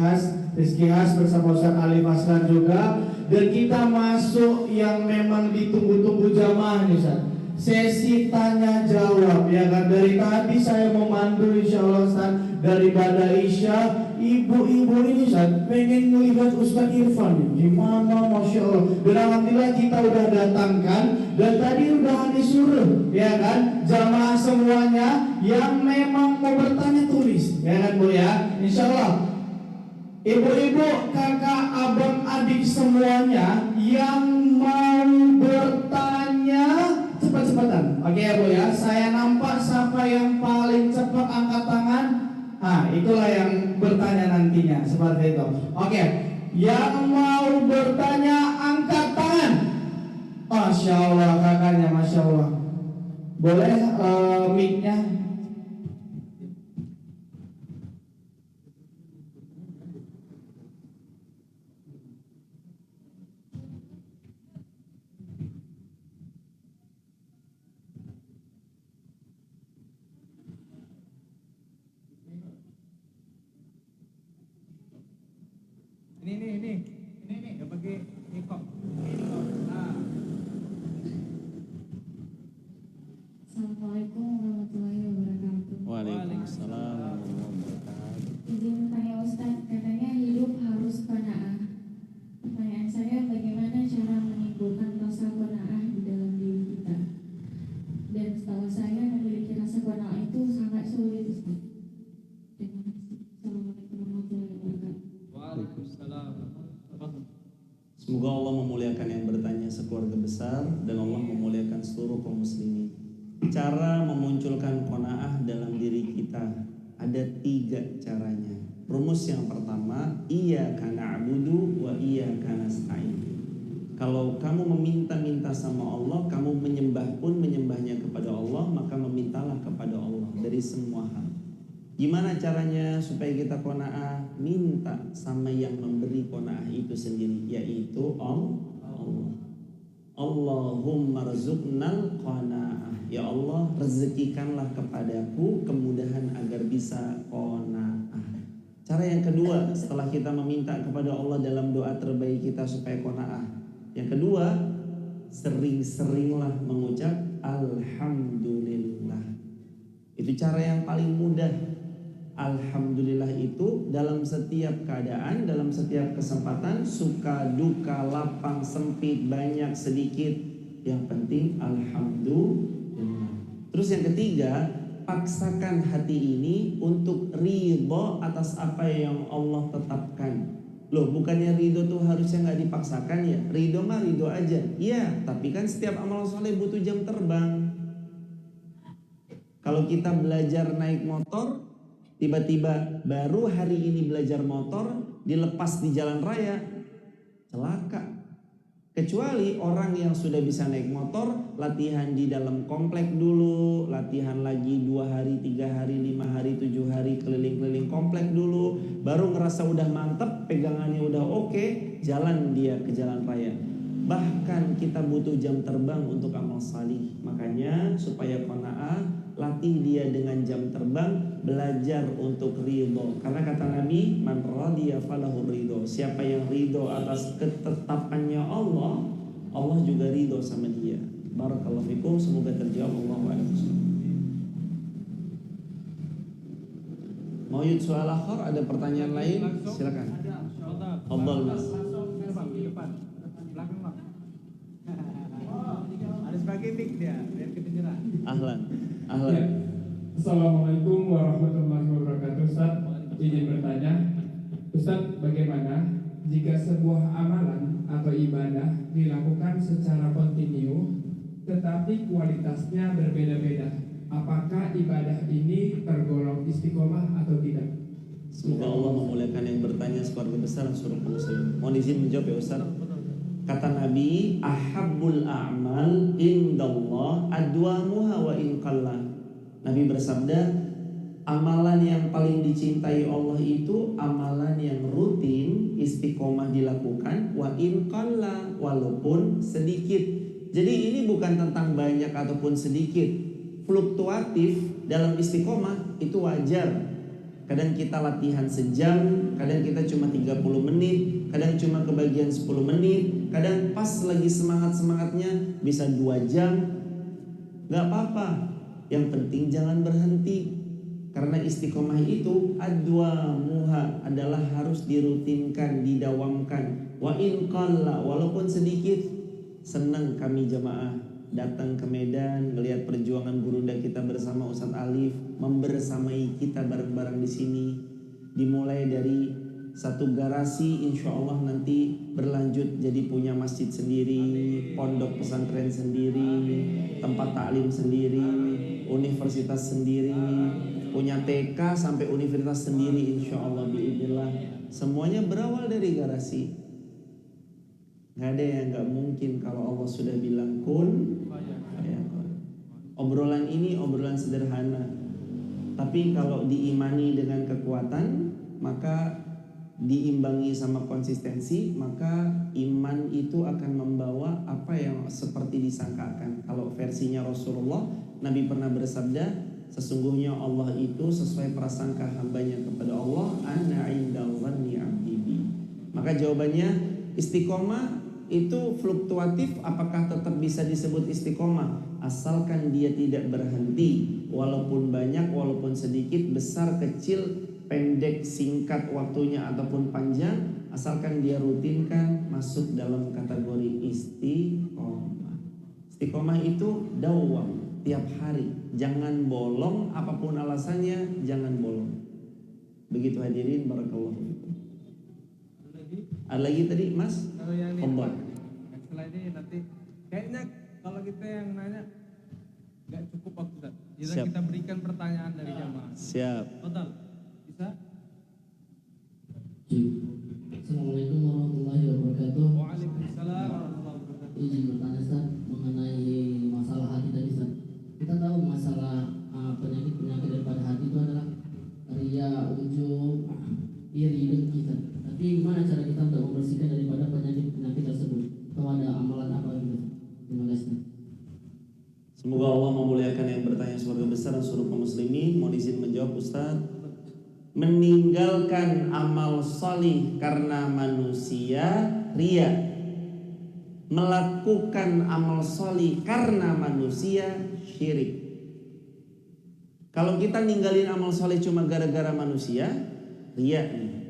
Has bersama Ustadz Ali Maslan juga. Dan kita masuk yang memang ditunggu-tunggu jamaah nih, Ustadz, sesi tanya jawab, ya kan. Dari tadi saya memandu insya Allah, Ustadz, daripada Isya. Ibu-ibu ini, Ustadz, pengen melihat Ustadz Irfan gimana, Masya Allah. Dan alhamdulillah kita udah datangkan. Dan tadi udah disuruh, ya kan, jamaah semuanya yang memang mau bertanya tulis, ya kan, Bu, ya. Insya Allah ibu-ibu, kakak, abang, adik semuanya yang mau bertanya cepat-cepatan. Oke ya, Bu, ya. Saya nampak siapa yang paling cepat angkat tangan. Nah, itulah yang bertanya nantinya, seperti itu. Oke, yang mau bertanya angkat tangan. Masya Allah, kakaknya, Masya Allah. Boleh mic-nya? Ini nggak pakai mikro. Assalamualaikum warahmatullahi wabarakatuh. Waalaikumsalam warahmatullahi wabarakatuh. Izin tanya Ustadz, katanya hidup harus qanaah. Pertanyaan saya, bagaimana cara menimbulkan rasa qanaah di dalam diri kita? Dan setahu saya memiliki rasa qanaah itu sangat sulit, Ustadz. Terima kasih. Assalamualaikum warahmatullahi wabarakatuh. Waalaikumsalam. Semoga Allah memuliakan yang bertanya sekeluarga besar dan Allah memuliakan seluruh kaum muslimin. Cara memunculkan qanaah dalam diri kita ada 3 caranya. Rumus yang pertama, iyyaka na'budu wa iyyaka nasta'in. Kalau kamu meminta-minta sama Allah, kamu menyembah pun menyembahnya kepada Allah, maka memintalah kepada Allah dari semua hal. Gimana caranya supaya kita qanaah? Minta sama yang memberi qanaah itu sendiri, yaitu Allah. Allahumma rzuqnal qanaah. Ya Allah, rezekikanlah kepadaku kemudahan agar bisa qanaah. Cara yang kedua, setelah kita meminta kepada Allah dalam doa terbaik kita supaya qanaah, yang kedua, sering-seringlah mengucap alhamdulillah. Itu cara yang paling mudah. Alhamdulillah itu dalam setiap keadaan, dalam setiap kesempatan, suka duka, lapang sempit, banyak sedikit, yang penting alhamdulillah. Terus yang ketiga, paksakan hati ini untuk ridho atas apa yang Allah tetapkan. Loh, bukannya ridho tuh harusnya nggak dipaksakan ya? Ridho mah ridho aja. Iya, tapi kan setiap amal soleh butuh jam terbang. Kalau kita belajar naik motor, tiba-tiba baru hari ini belajar motor, dilepas di jalan raya, celaka. Kecuali orang yang sudah bisa naik motor, latihan di dalam komplek dulu, latihan lagi 2 hari, 3 hari, 5 hari, 7 hari, keliling-keliling komplek dulu, baru ngerasa udah mantep, pegangannya udah oke, jalan dia ke jalan raya. Bahkan kita butuh jam terbang untuk amal salih. Makanya supaya qanaah, latih dia dengan jam terbang, belajar untuk ridho. Karena kata Nabi, man radiya falahu ridho. Siapa yang ridho atas ketetapannya Allah, Allah juga ridho sama dia. Barakallahu fikum, semoga terjawab. Allahu a'lam. Mau yud soal akhir, ada pertanyaan lain? Silakan. Fadhal Mas. Harus pakai mic dia biar kedengeran. Ahlan. Ya. Assalamualaikum warahmatullahi wabarakatuh. Ustaz, izin bertanya, Ustaz, bagaimana jika sebuah amalan atau ibadah dilakukan secara kontinu tetapi kualitasnya berbeda-beda? Apakah ibadah ini tergolong istiqomah atau tidak? Semoga Allah memuliakan yang bertanya sekeluarga besar suruh muslim. Mohon izin menjawab ya Ustaz. Kata Nabi, ahabbul a'mal indallah adwamuha wa in qalla. Nabi bersabda, amalan yang paling dicintai Allah itu amalan yang rutin, istiqomah dilakukan, wa in qalla, walaupun sedikit. Jadi ini bukan tentang banyak ataupun sedikit. Fluktuatif dalam istiqomah itu wajar. Kadang kita latihan sejam, kadang kita cuma 30 menit, kadang cuma kebagian 10 menit, kadang pas lagi semangat-semangatnya bisa 2 jam. Gak apa-apa, yang penting jangan berhenti. Karena istiqomah itu adwamuha, adalah harus dirutinkan, didawamkan. Wa in qalla, walaupun sedikit. Senang kami jamaah datang ke Medan, melihat perjuangan gurunda kita bersama Ustadz Alif, membersamai kita bareng-bareng di sini. Dimulai dari satu garasi, insya Allah nanti berlanjut jadi punya masjid sendiri, pondok pesantren sendiri, tempat taklim sendiri, universitas sendiri, punya TK sampai universitas sendiri, insya Allah biidznillah. Semuanya berawal dari garasi. Gak ada yang gak mungkin kalau Allah sudah bilang kun fayakun. Obrolan ini obrolan sederhana, tapi kalau diimani dengan kekuatan, maka diimbangi sama konsistensi, maka iman itu akan membawa apa yang seperti disangkakan. Kalau versinya Rasulullah, Nabi pernah bersabda, sesungguhnya Allah itu sesuai prasangka hambanya kepada Allah, ana indal dhanni 'abdi bi. Maka jawabannya, istiqomah itu fluktuatif. Apakah tetap bisa disebut istiqomah? Asalkan dia tidak berhenti, walaupun banyak, walaupun sedikit, besar, kecil, pendek, singkat waktunya ataupun panjang, asalkan dia rutinkan, masuk dalam kategori istiqomah. Istiqomah itu dawam, tiap hari, jangan bolong, apapun alasannya jangan bolong. Begitu hadirin, barakallahu fikum. Ada lagi tadi Mas? Kalau yang ini, Ombak. setelah ini nanti kayaknya kalau kita yang nanya nggak cukup waktu Ustaz. Siap. Kita berikan pertanyaan dari jamaah. Siap. Total bisa? Assalamualaikum warahmatullahi wabarakatuh. Waalaikumsalam warahmatullahi wabarakatuh. Izin bertanya Ustaz mengenai masalah hati tadi Ustaz. Kita tahu masalah penyakit-penyakit daripada hati itu adalah ria, ujub, iri, dengki Ustaz. Tapi gimana cara kita untuk membersihkan daripada penyakit-penyakit tersebut? Atau ada amalan apa gitu? Terima kasih. Semoga Allah memuliakan yang bertanya sebagai besar dan seluruh kaum muslimin. Mohon izin menjawab Ustaz. Meninggalkan amal salih karena manusia ria, melakukan amal salih karena manusia syirik. Kalau kita ninggalin amal saleh cuma gara-gara manusia, ria nih.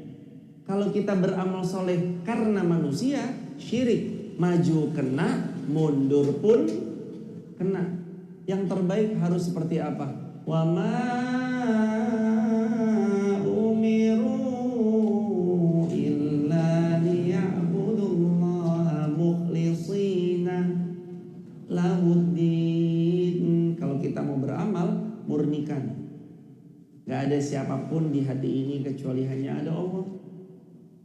Kalau kita beramal soleh karena manusia, syirik. Maju kena, mundur pun kena. Yang terbaik harus seperti apa? Wa ma umiru illa liya'budullaha mukhlishina lahuddin. Kalau kita mau beramal, murnikan. Gak ada siapapun di hati ini kecuali hanya ada Allah.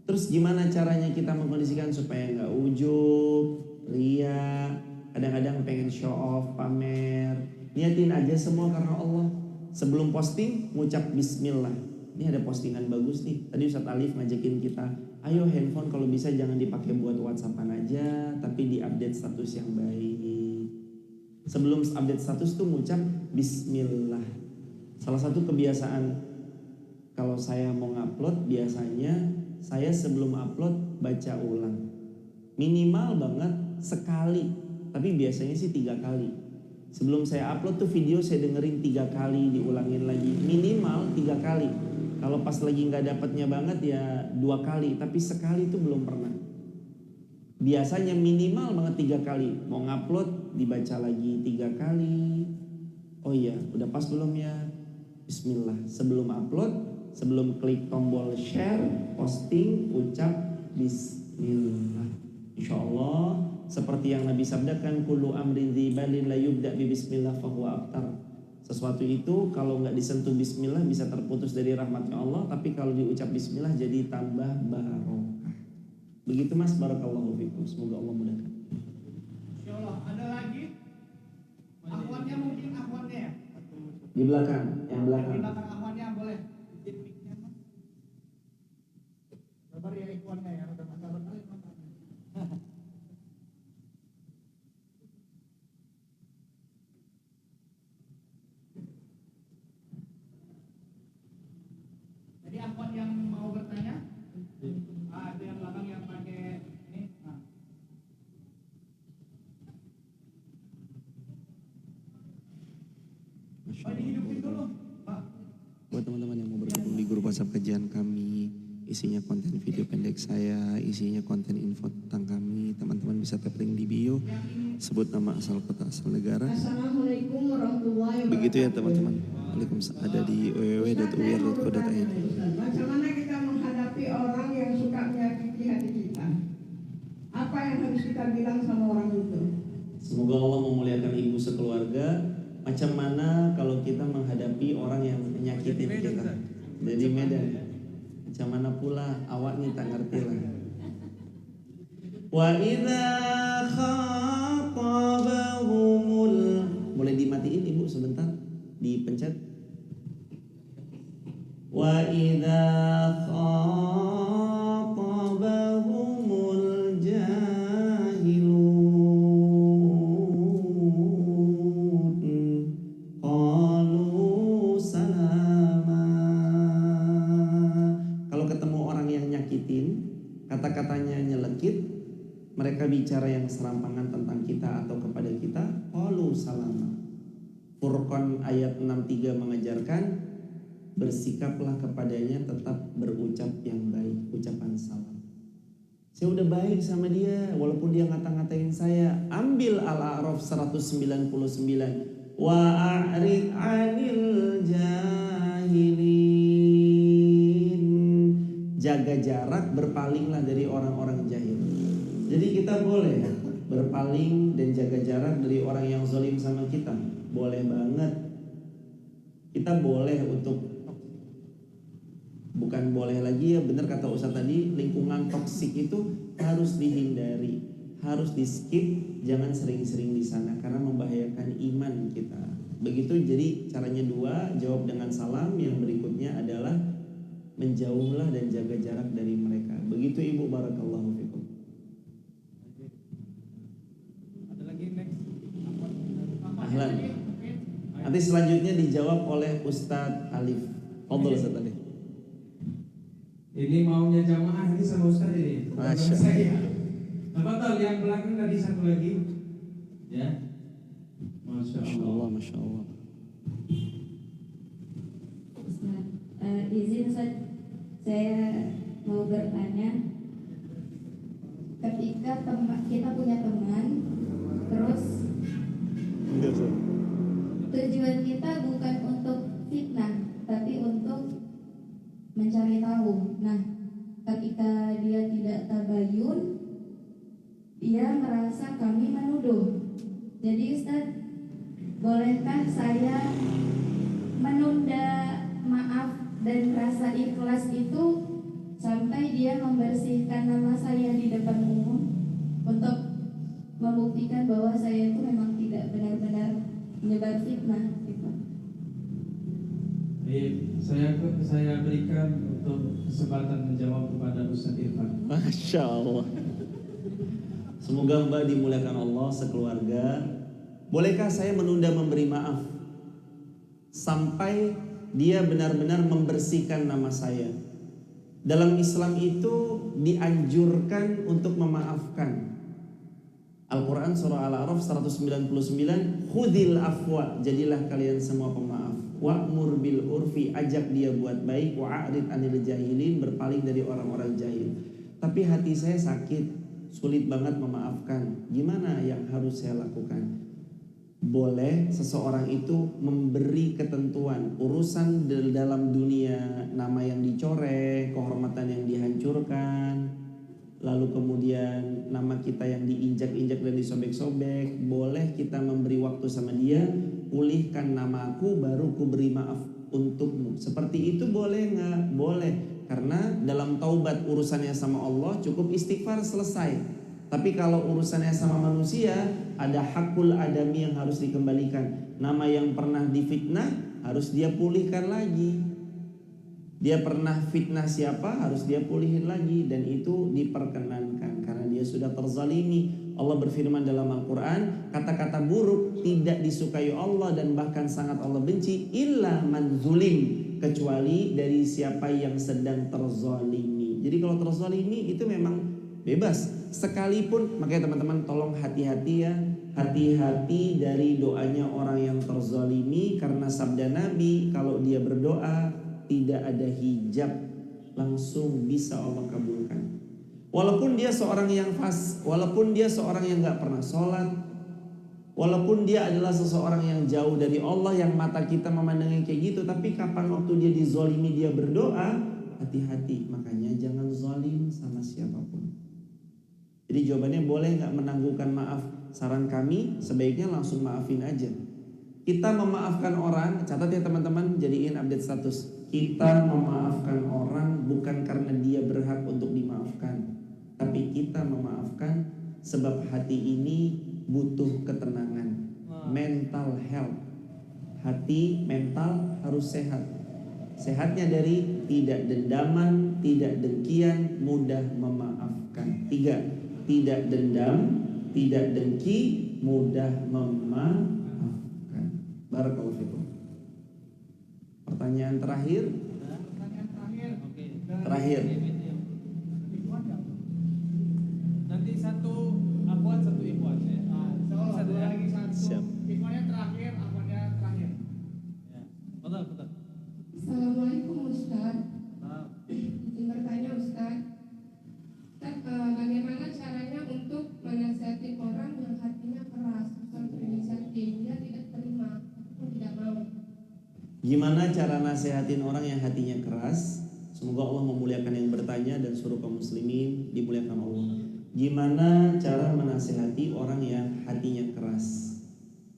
Terus gimana caranya kita mengkondisikan supaya gak ujub, ria, kadang-kadang pengen show off, pamer. Niatin aja semua karena Allah. Sebelum posting, ngucap bismillah. Ini ada postingan bagus nih. Tadi Ustadz Alif ngajakin kita, ayo handphone kalau bisa jangan dipakai buat WhatsAppan aja, tapi diupdate status yang baik. Sebelum update status tuh ngucap bismillah. Salah satu kebiasaan kalau saya mau ngupload, biasanya saya sebelum upload baca ulang. Minimal banget sekali, tapi biasanya sih 3 kali. Sebelum saya upload tuh video saya dengerin 3 kali, diulangin lagi. Minimal 3 kali. Kalau pas lagi gak dapatnya banget ya 2 kali, tapi sekali itu belum pernah. Biasanya minimal banget 3 kali. Mau ngupload dibaca lagi 3 kali. Oh iya, udah pas belum ya? Bismillah. Sebelum upload, sebelum klik tombol share, posting, ucap bismillah. Insyaallah seperti yang Nabi sabdakan, kullu amrin dzibalin la yubda bi bismillah fahuwa abtar. Sesuatu itu kalau nggak disentuh bismillah bisa terputus dari rahmatnya Allah, tapi kalau diucap bismillah jadi tambah barokah. Begitu Mas, barakallahu fikum. Semoga Allah mudahkan. Insyaallah. Ada lagi? Akhwatnya mungkin akhwatnya ya? Di belakang, yang belakang. Di belakang akhwatnya boleh. Sabar ya ikhwannya ya, udah sabar kali. Jadi akhwat yang mau bertanya, ada yang belakang yang pakai ini. Nah. Oh, dihidupin dulu, Pak. Buat teman-teman yang mau bergabung di grup WhatsApp kajian kami, isinya konten video pendek saya, isinya konten info tentang kami, teman-teman bisa tap link di bio, sebut nama asal kota asal negara. Assalamualaikum warahmatullahi wabarakatuh. Begitu ya teman-teman. Waalaikumsalam. Ada di www.uir.co.id. Macam mana kita menghadapi orang yang suka menyakiti hati kita? Apa yang harus kita bilang sama orang itu? Semoga Allah memuliakan ibu sekeluarga. Macam mana kalau kita menghadapi orang yang menyakitin kita? Dari Medan. Macam mana pula awaknya tak ngerti lah. Wa idza khatabahumul, boleh dimatiin ibu sebentar, dipencet. Wa idza khatabahumul jahilun qalu salama. Kalau ketemu orang yang nyakitin, kata-katanya nyelekit, mereka bicara yang serampangan tentang kita atau kepada kita, qalu salama. Furqan ayat 63 mengajarkan, bersikaplah kepadanya tetap berucap yang baik, ucapan salam. Saya udah baik sama dia, walaupun dia ngata-ngatain saya. Ambil Al-A'raf 199. Wa a'rid 'anil jahilin. Jaga jarak, berpalinglah dari orang-orang jahil. Jadi kita boleh berpaling dan jaga jarak dari orang yang zalim sama kita. Boleh banget. Kita boleh untuk bukan dikatakan boleh lagi, ya benar kata Ustaz tadi, lingkungan toksik itu harus dihindari, harus di skip, jangan sering-sering di sana karena membahayakan iman kita. Begitu, jadi caranya dua, jawab dengan salam. Yang berikutnya adalah menjauhlah dan jaga jarak dari mereka. Begitu Ibu, barakallahu fikum. Ada lagi next. Ahlan. Nanti selanjutnya dijawab oleh Ustadz Alif. Fadhol Ustadz Alif. Ini maunya jamaah ini sama Ustaz ini. Masya Allah. Saya. Apa tahu yang belakang tadi satu lagi? Ya. Masya Allah. Masya Allah. Ustaz, izin Ustaz, saya mau bertanya. Ketika kita punya teman, terus tujuan kita bukan untuk fitnah, tapi untuk mencari tahu. Nah, ketika dia tidak tabayun, dia merasa kami menuduh. Jadi Ustaz, bolehkah saya menunda maaf dan rasa ikhlas itu sampai dia membersihkan nama saya di depan umum untuk membuktikan bahwa saya itu memang tidak benar-benar menyebar fitnah gitu. Saya berikan untuk kesempatan menjawab kepada Ustaz Irfan. Masya Allah. Semoga Mbak dimuliakan Allah sekeluarga. Bolehkah saya menunda memberi maaf sampai dia benar-benar membersihkan nama saya? Dalam Islam itu dianjurkan untuk memaafkan. Al-Quran surah Al-A'raf 199, khudhil afwa, jadilah kalian semua pemaaf. Wa'mur bil urfi, ajak dia buat baik. Wa'arid anil jahilin, berpaling dari orang-orang jahil. Tapi hati saya sakit, sulit banget memaafkan. Gimana yang harus saya lakukan? Boleh seseorang itu memberi ketentuan urusan dalam dunia, nama yang dicorek, kehormatan yang dihancurkan, lalu kemudian nama kita yang diinjak-injak dan disobek-sobek. Boleh kita memberi waktu sama dia, pulihkan namaku baru ku beri maaf untukmu. Seperti itu boleh nggak? Boleh. Karena dalam taubat urusannya sama Allah cukup istighfar selesai. Tapi kalau urusannya sama manusia, ada hakul adami yang harus dikembalikan. Nama yang pernah difitnah harus dia pulihkan lagi. Dia pernah fitnah siapa, harus dia pulihin lagi. Dan itu diperkenankan karena dia sudah terzalimi. Allah berfirman dalam Al-Quran, kata-kata buruk tidak disukai Allah dan bahkan sangat Allah benci. Illa man zulim, kecuali dari siapa yang sedang terzalimi. Jadi kalau terzalimi itu memang bebas. Sekalipun, makanya teman-teman tolong hati-hati ya. Hati-hati dari doanya orang yang terzalimi. Karena sabda Nabi, kalau dia berdoa tidak ada hijab, langsung bisa Allah kabulkan. Walaupun dia seorang yang walaupun dia seorang yang gak pernah sholat, walaupun dia adalah seseorang yang jauh dari Allah, yang mata kita memandangnya kayak gitu, tapi kapan waktu dia dizalimi dia berdoa, hati-hati. Makanya jangan zalim sama siapapun. Jadi jawabannya boleh gak menangguhkan maaf? Saran kami sebaiknya langsung maafin aja. Kita memaafkan orang, catat ya teman-teman, jadiin update status. Kita memaafkan orang bukan karena dia berhak untuk dimaafkan, tapi kita memaafkan sebab hati ini butuh ketenangan, mental health. Hati mental harus sehat. Sehatnya dari tidak dendaman, tidak dengkian, mudah memaafkan. 3. Tidak dendam, tidak dengki, mudah memaafkan. Barakallahu fikum. Pertanyaan terakhir. Terakhir. Nanti satu akhwat, satu ikhwan ya. Satu lagi satu. Siap. Ikhwannya terakhir, akhwatnya terakhir. Ya. Betul. Assalamualaikum Ustaz. Izin bertanya Ustaz. Bagaimana caranya untuk menasihati orang yang hatinya keras, bukan berinisiatif, dia tidak terima, pun tidak mau. Gimana cara nasehatin orang yang hatinya keras? Semoga Allah memuliakan yang bertanya dan suruh kaum muslimin dimuliakan Allah. Gimana cara menasehati orang yang hatinya keras?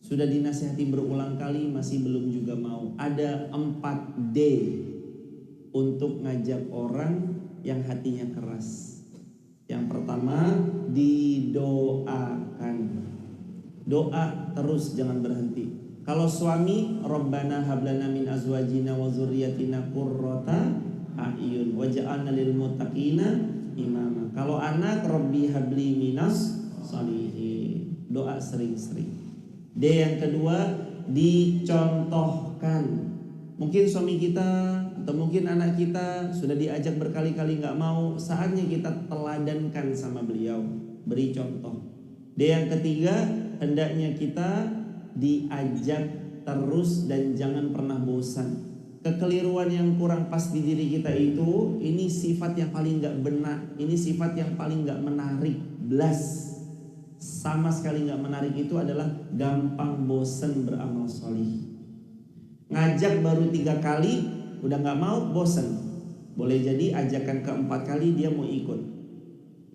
Sudah dinasehati berulang kali masih belum juga mau. Ada 4D. untuk ngajak orang yang hatinya keras. Yang pertama, didoakan. Doa terus, jangan berhenti. Kalau suami, Rabbana hablana min azwajina wa dzurriyyatina qurrata a'yun waj'alna lil muttaqina imama. Kalau anak, Rabbi habli minas sholihin. Doa sering-sering. D yang kedua, dicontohkan. Mungkin suami kita atau mungkin anak kita sudah diajak berkali-kali nggak mau, saatnya kita teladankan sama beliau, beri contoh. D yang ketiga, hendaknya kita diajak terus dan jangan pernah bosan. Kekeliruan yang kurang pas di diri kita itu, ini sifat yang paling nggak benar, ini sifat yang paling nggak menarik, blas. Sama sekali nggak menarik itu adalah gampang bosan beramal solih. Ngajak baru 3 kali udah nggak mau, bosan. Boleh jadi ajakan keempat kali dia mau ikut.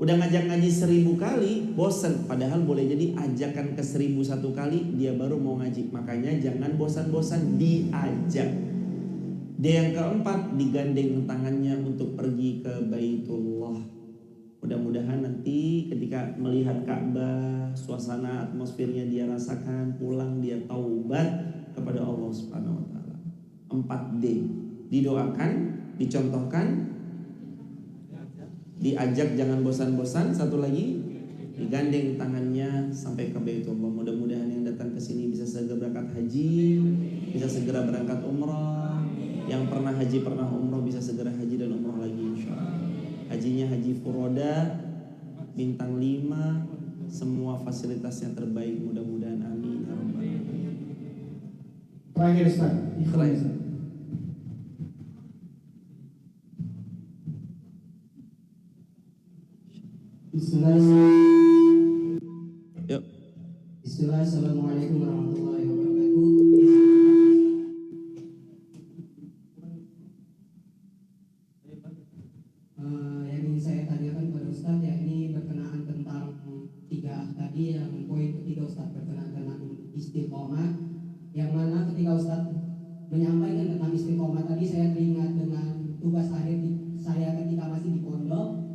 Udah ngajak ngaji 1000 kali bosan. Padahal boleh jadi ajakan ke 1001 kali dia baru mau ngaji. Makanya jangan bosan-bosan, diajak. D yang keempat, digandeng tangannya untuk pergi ke Baitullah. Mudah-mudahan nanti ketika melihat Ka'bah, suasana atmosfernya dia rasakan, pulang dia taubat kepada Allah Subhanahu wa taala. 4D, didoakan, dicontohkan, diajak jangan bosan-bosan, satu lagi digandeng tangannya sampai ke Baitullah. Mudah-mudahan yang datang ke sini bisa segera berangkat haji, bisa segera berangkat umrah. Yang pernah haji pernah umrah bisa segera haji dan umrah lagi insyaallah. Hajinya haji furoda, bintang 5, semua fasilitasnya terbaik, mudah-mudahan amin ya rabbal alamin. Terakhir Ustaz, ikhlas Ustaz. Yuk. Bismillah, assalamualaikum warahmatullahi wabarakatuh. Yang ingin saya tanyakan kepada Ustaz, yakni berkenaan tentang 3 tadi, yang poin ketiga Ustaz berkenaan dengan istiqomah, yang mana ketika Ustaz menyampaikan tentang istiqomah tadi, saya teringat dengan tugas akhir saya ketika masih di pondok.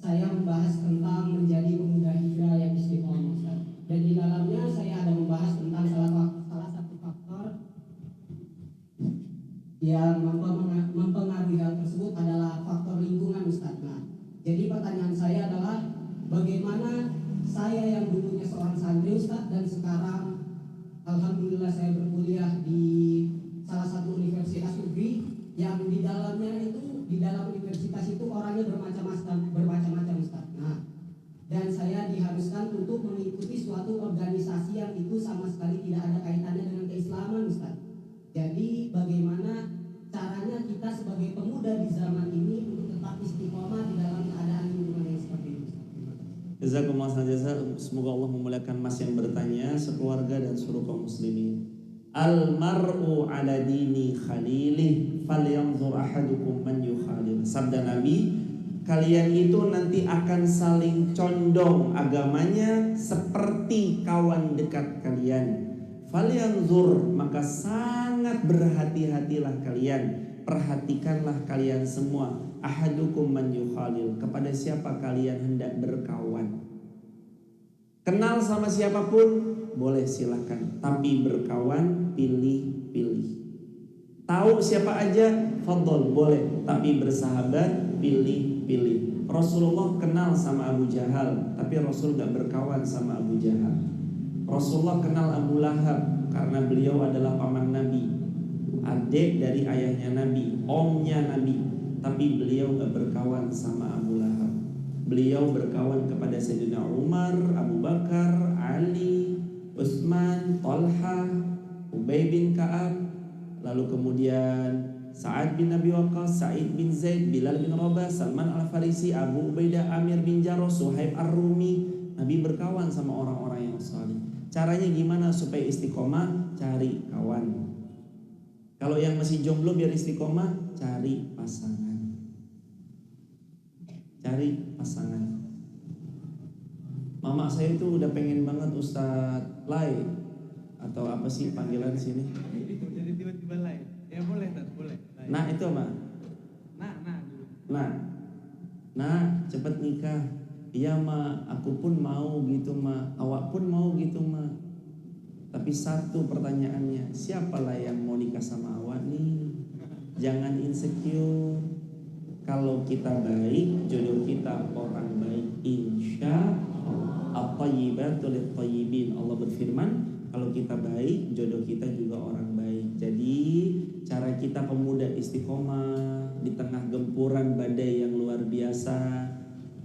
Saya membahas tentang menjadi pemuda hijrah yang istiqomah Ustaz. Dan di dalamnya saya ada membahas tentang salah satu faktor yang mempengaruhi hal tersebut adalah faktor lingkungan Ustaz. Nah, jadi pertanyaan saya adalah bagaimana saya yang dulunya seorang santri Ustaz dan sekarang alhamdulillah saya berkuliah di salah satu universitas negeri yang di dalamnya itu, di dalam universitas itu orangnya bermacam-macam Ustaz. Nah, dan saya diharuskan untuk mengikuti suatu organisasi yang itu sama sekali tidak ada kaitannya dengan keislaman Ustaz. Jadi bagaimana caranya kita sebagai pemuda di zaman ini untuk tetap istiqomah di dalam keadaan lingkungan yang seperti itu? Jazakumullah khairan. Semoga Allah memuliakan Mas yang bertanya, sekeluarga dan seluruh kaum muslimin. Al mar'u ala dini khalilih falyanzur ahadukum man yukhalil. Sabda Nabi, kalian itu nanti akan saling condong agamanya seperti kawan dekat kalian. Falyanzur, maka sangat berhati-hatilah kalian, perhatikanlah kalian semua, ahadukum man yukhalil, kepada siapa kalian hendak berkawan. Kenal sama siapapun boleh silakan, tapi berkawan pilih-pilih. Tahu siapa aja fadhol boleh, tapi bersahabat pilih-pilih. Rasulullah kenal sama Abu Jahal, tapi Rasul gak berkawan sama Abu Jahal. Rasulullah kenal Abu Lahab karena beliau adalah paman Nabi, adik dari ayahnya Nabi, omnya Nabi, tapi beliau gak berkawan sama Abu Lahab. Beliau berkawan kepada Sayyidina Umar, Abu Bakar, Ali, Utsman, Talha, Ubay bin Ka'ab, lalu kemudian Sa'ad bin Abi Waqqas, Sa'id bin Zaid, Bilal bin Rabah, Salman Al-Farisi, Abu Ubaidah, Amir bin Jarrah, Suhaib Ar-Rumi. Nabi berkawan sama orang-orang yang saleh. Caranya gimana supaya istiqomah? Cari kawan. Kalau yang masih jomblo biar istiqomah, cari pasangan. Cari pasangan. Mama saya itu udah pengen banget Ustadz Lai, atau apa sih panggilan sini? Jadi tiba-tiba lain. Ya boleh, boleh. Nah itu apa? cepat nikah. Iya ma, aku pun mau gitu ma, awak pun mau gitu ma. Tapi satu pertanyaannya, siapalah yang mau nikah sama awak nih? Jangan insecure. Kalau kita baik, jodoh kita orang baik, insya at-tayyibatu lit-tayyibin. Allah berfirman, kalau kita baik, jodoh kita juga orang baik. Jadi cara kita pemuda istiqomah di tengah gempuran badai yang luar biasa,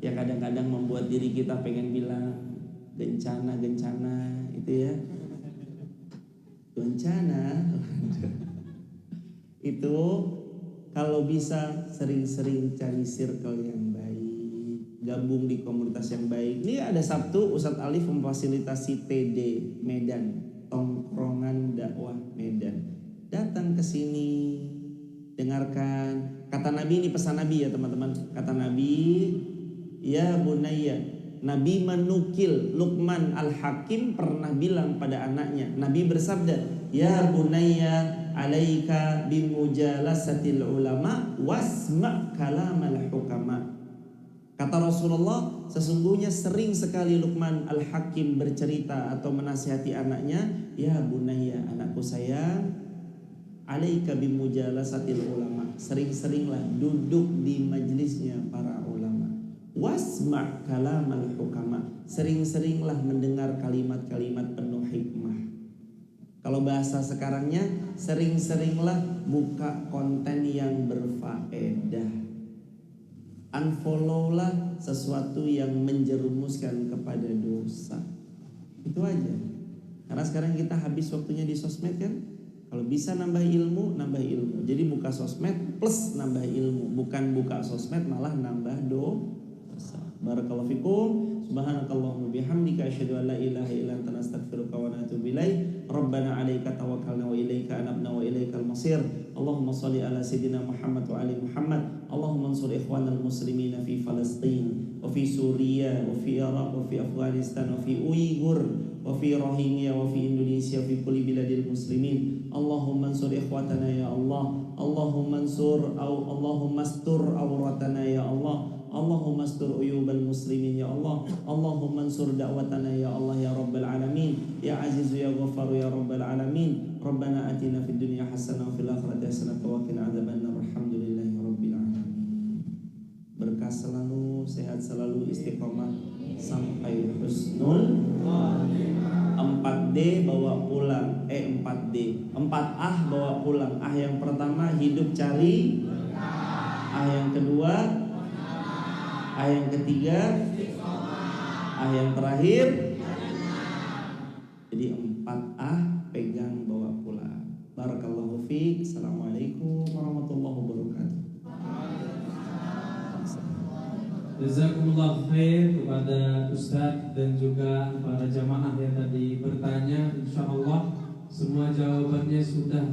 ya kadang-kadang membuat diri kita pengen bilang gencana itu ya, gencana itu. Kalau bisa sering-sering cari circle yang baik, gabung di komunitas yang baik. Ini ada Sabtu Ustadz Alif memfasilitasi TD Medan, tongkrongan dakwah Medan. Datang ke sini, dengarkan. Kata Nabi, ini pesan Nabi ya teman-teman. Kata Nabi, ya bunayya, Nabi menukil Luqman Al-Hakim pernah bilang pada anaknya. Nabi bersabda, ya bunayya alaika bimujalasatil ulama wasma' kalamal hukama. Kata Rasulullah, sesungguhnya sering sekali Luqman Al-Hakim bercerita atau menasihati anaknya, ya bunayya, anakku sayang, alaika bimujalasatil ulama, sering-seringlah duduk di majelisnya para ulama. Wasma' kalamal hukama, sering-seringlah mendengar kalimat-kalimat penuh hikmah. Kalau bahasa sekarangnya, sering-seringlah buka konten yang berfaedah. Unfollow-lah sesuatu yang menjerumuskan kepada dosa. Itu aja. Karena sekarang kita habis waktunya di sosmed kan. Kalau bisa nambah ilmu, nambah ilmu. Jadi buka sosmed plus nambah ilmu, bukan buka sosmed malah nambah dosa. Barakallahu fikum. Subhanakallahumma bihamdika asyhadu an la ilaha illa anta astaghfiruka wa atubu ilaik. Rabbana 'alaika tawakkalna wa ilaika anabna wa ilaikal masir. Allahumma shalli ala sayidina Muhammad wa ali Muhammad. Allahumma ansur ikhwanal muslimina fi Palestin wa fi Suriah wa fi Iraq wa fi Afghanistan wa fi Uyghur wa fi Rohingya wa fi Indonesia wa fi kulli biladil muslimin. Allahumma ansur ikhwatana ya Allah. Allahumma ansur Allahumma astur awratana ya Allah. Allahumma astur uyubal muslimin ya Allah. Allahumma ansur da'watana ya Allah ya Rabbal alamin. Ya Azizu ya Ghafaru ya Rabbal alamin. Rabbana atina fid dunya hasanah wa fil akhirati hasanah wa qina adzabannar. Alhamdulillahi rabbil alamin. Berkah selalu, sehat selalu, istiqomah sampai husnul 4D bawa pulang 4D 4A bawa pulang. Ah yang pertama hidup cari, ah yang kedua, ah yang ketiga, ah yang terakhir. Jadi 4A pegang bawa pulang. Barakallahu fiik. Assalamualaikum warahmatullahi wabarakatuh. Jazakumullah khair kepada Ustadz dan juga para jamaah yang tadi bertanya. Insyaallah semua jawabannya sudah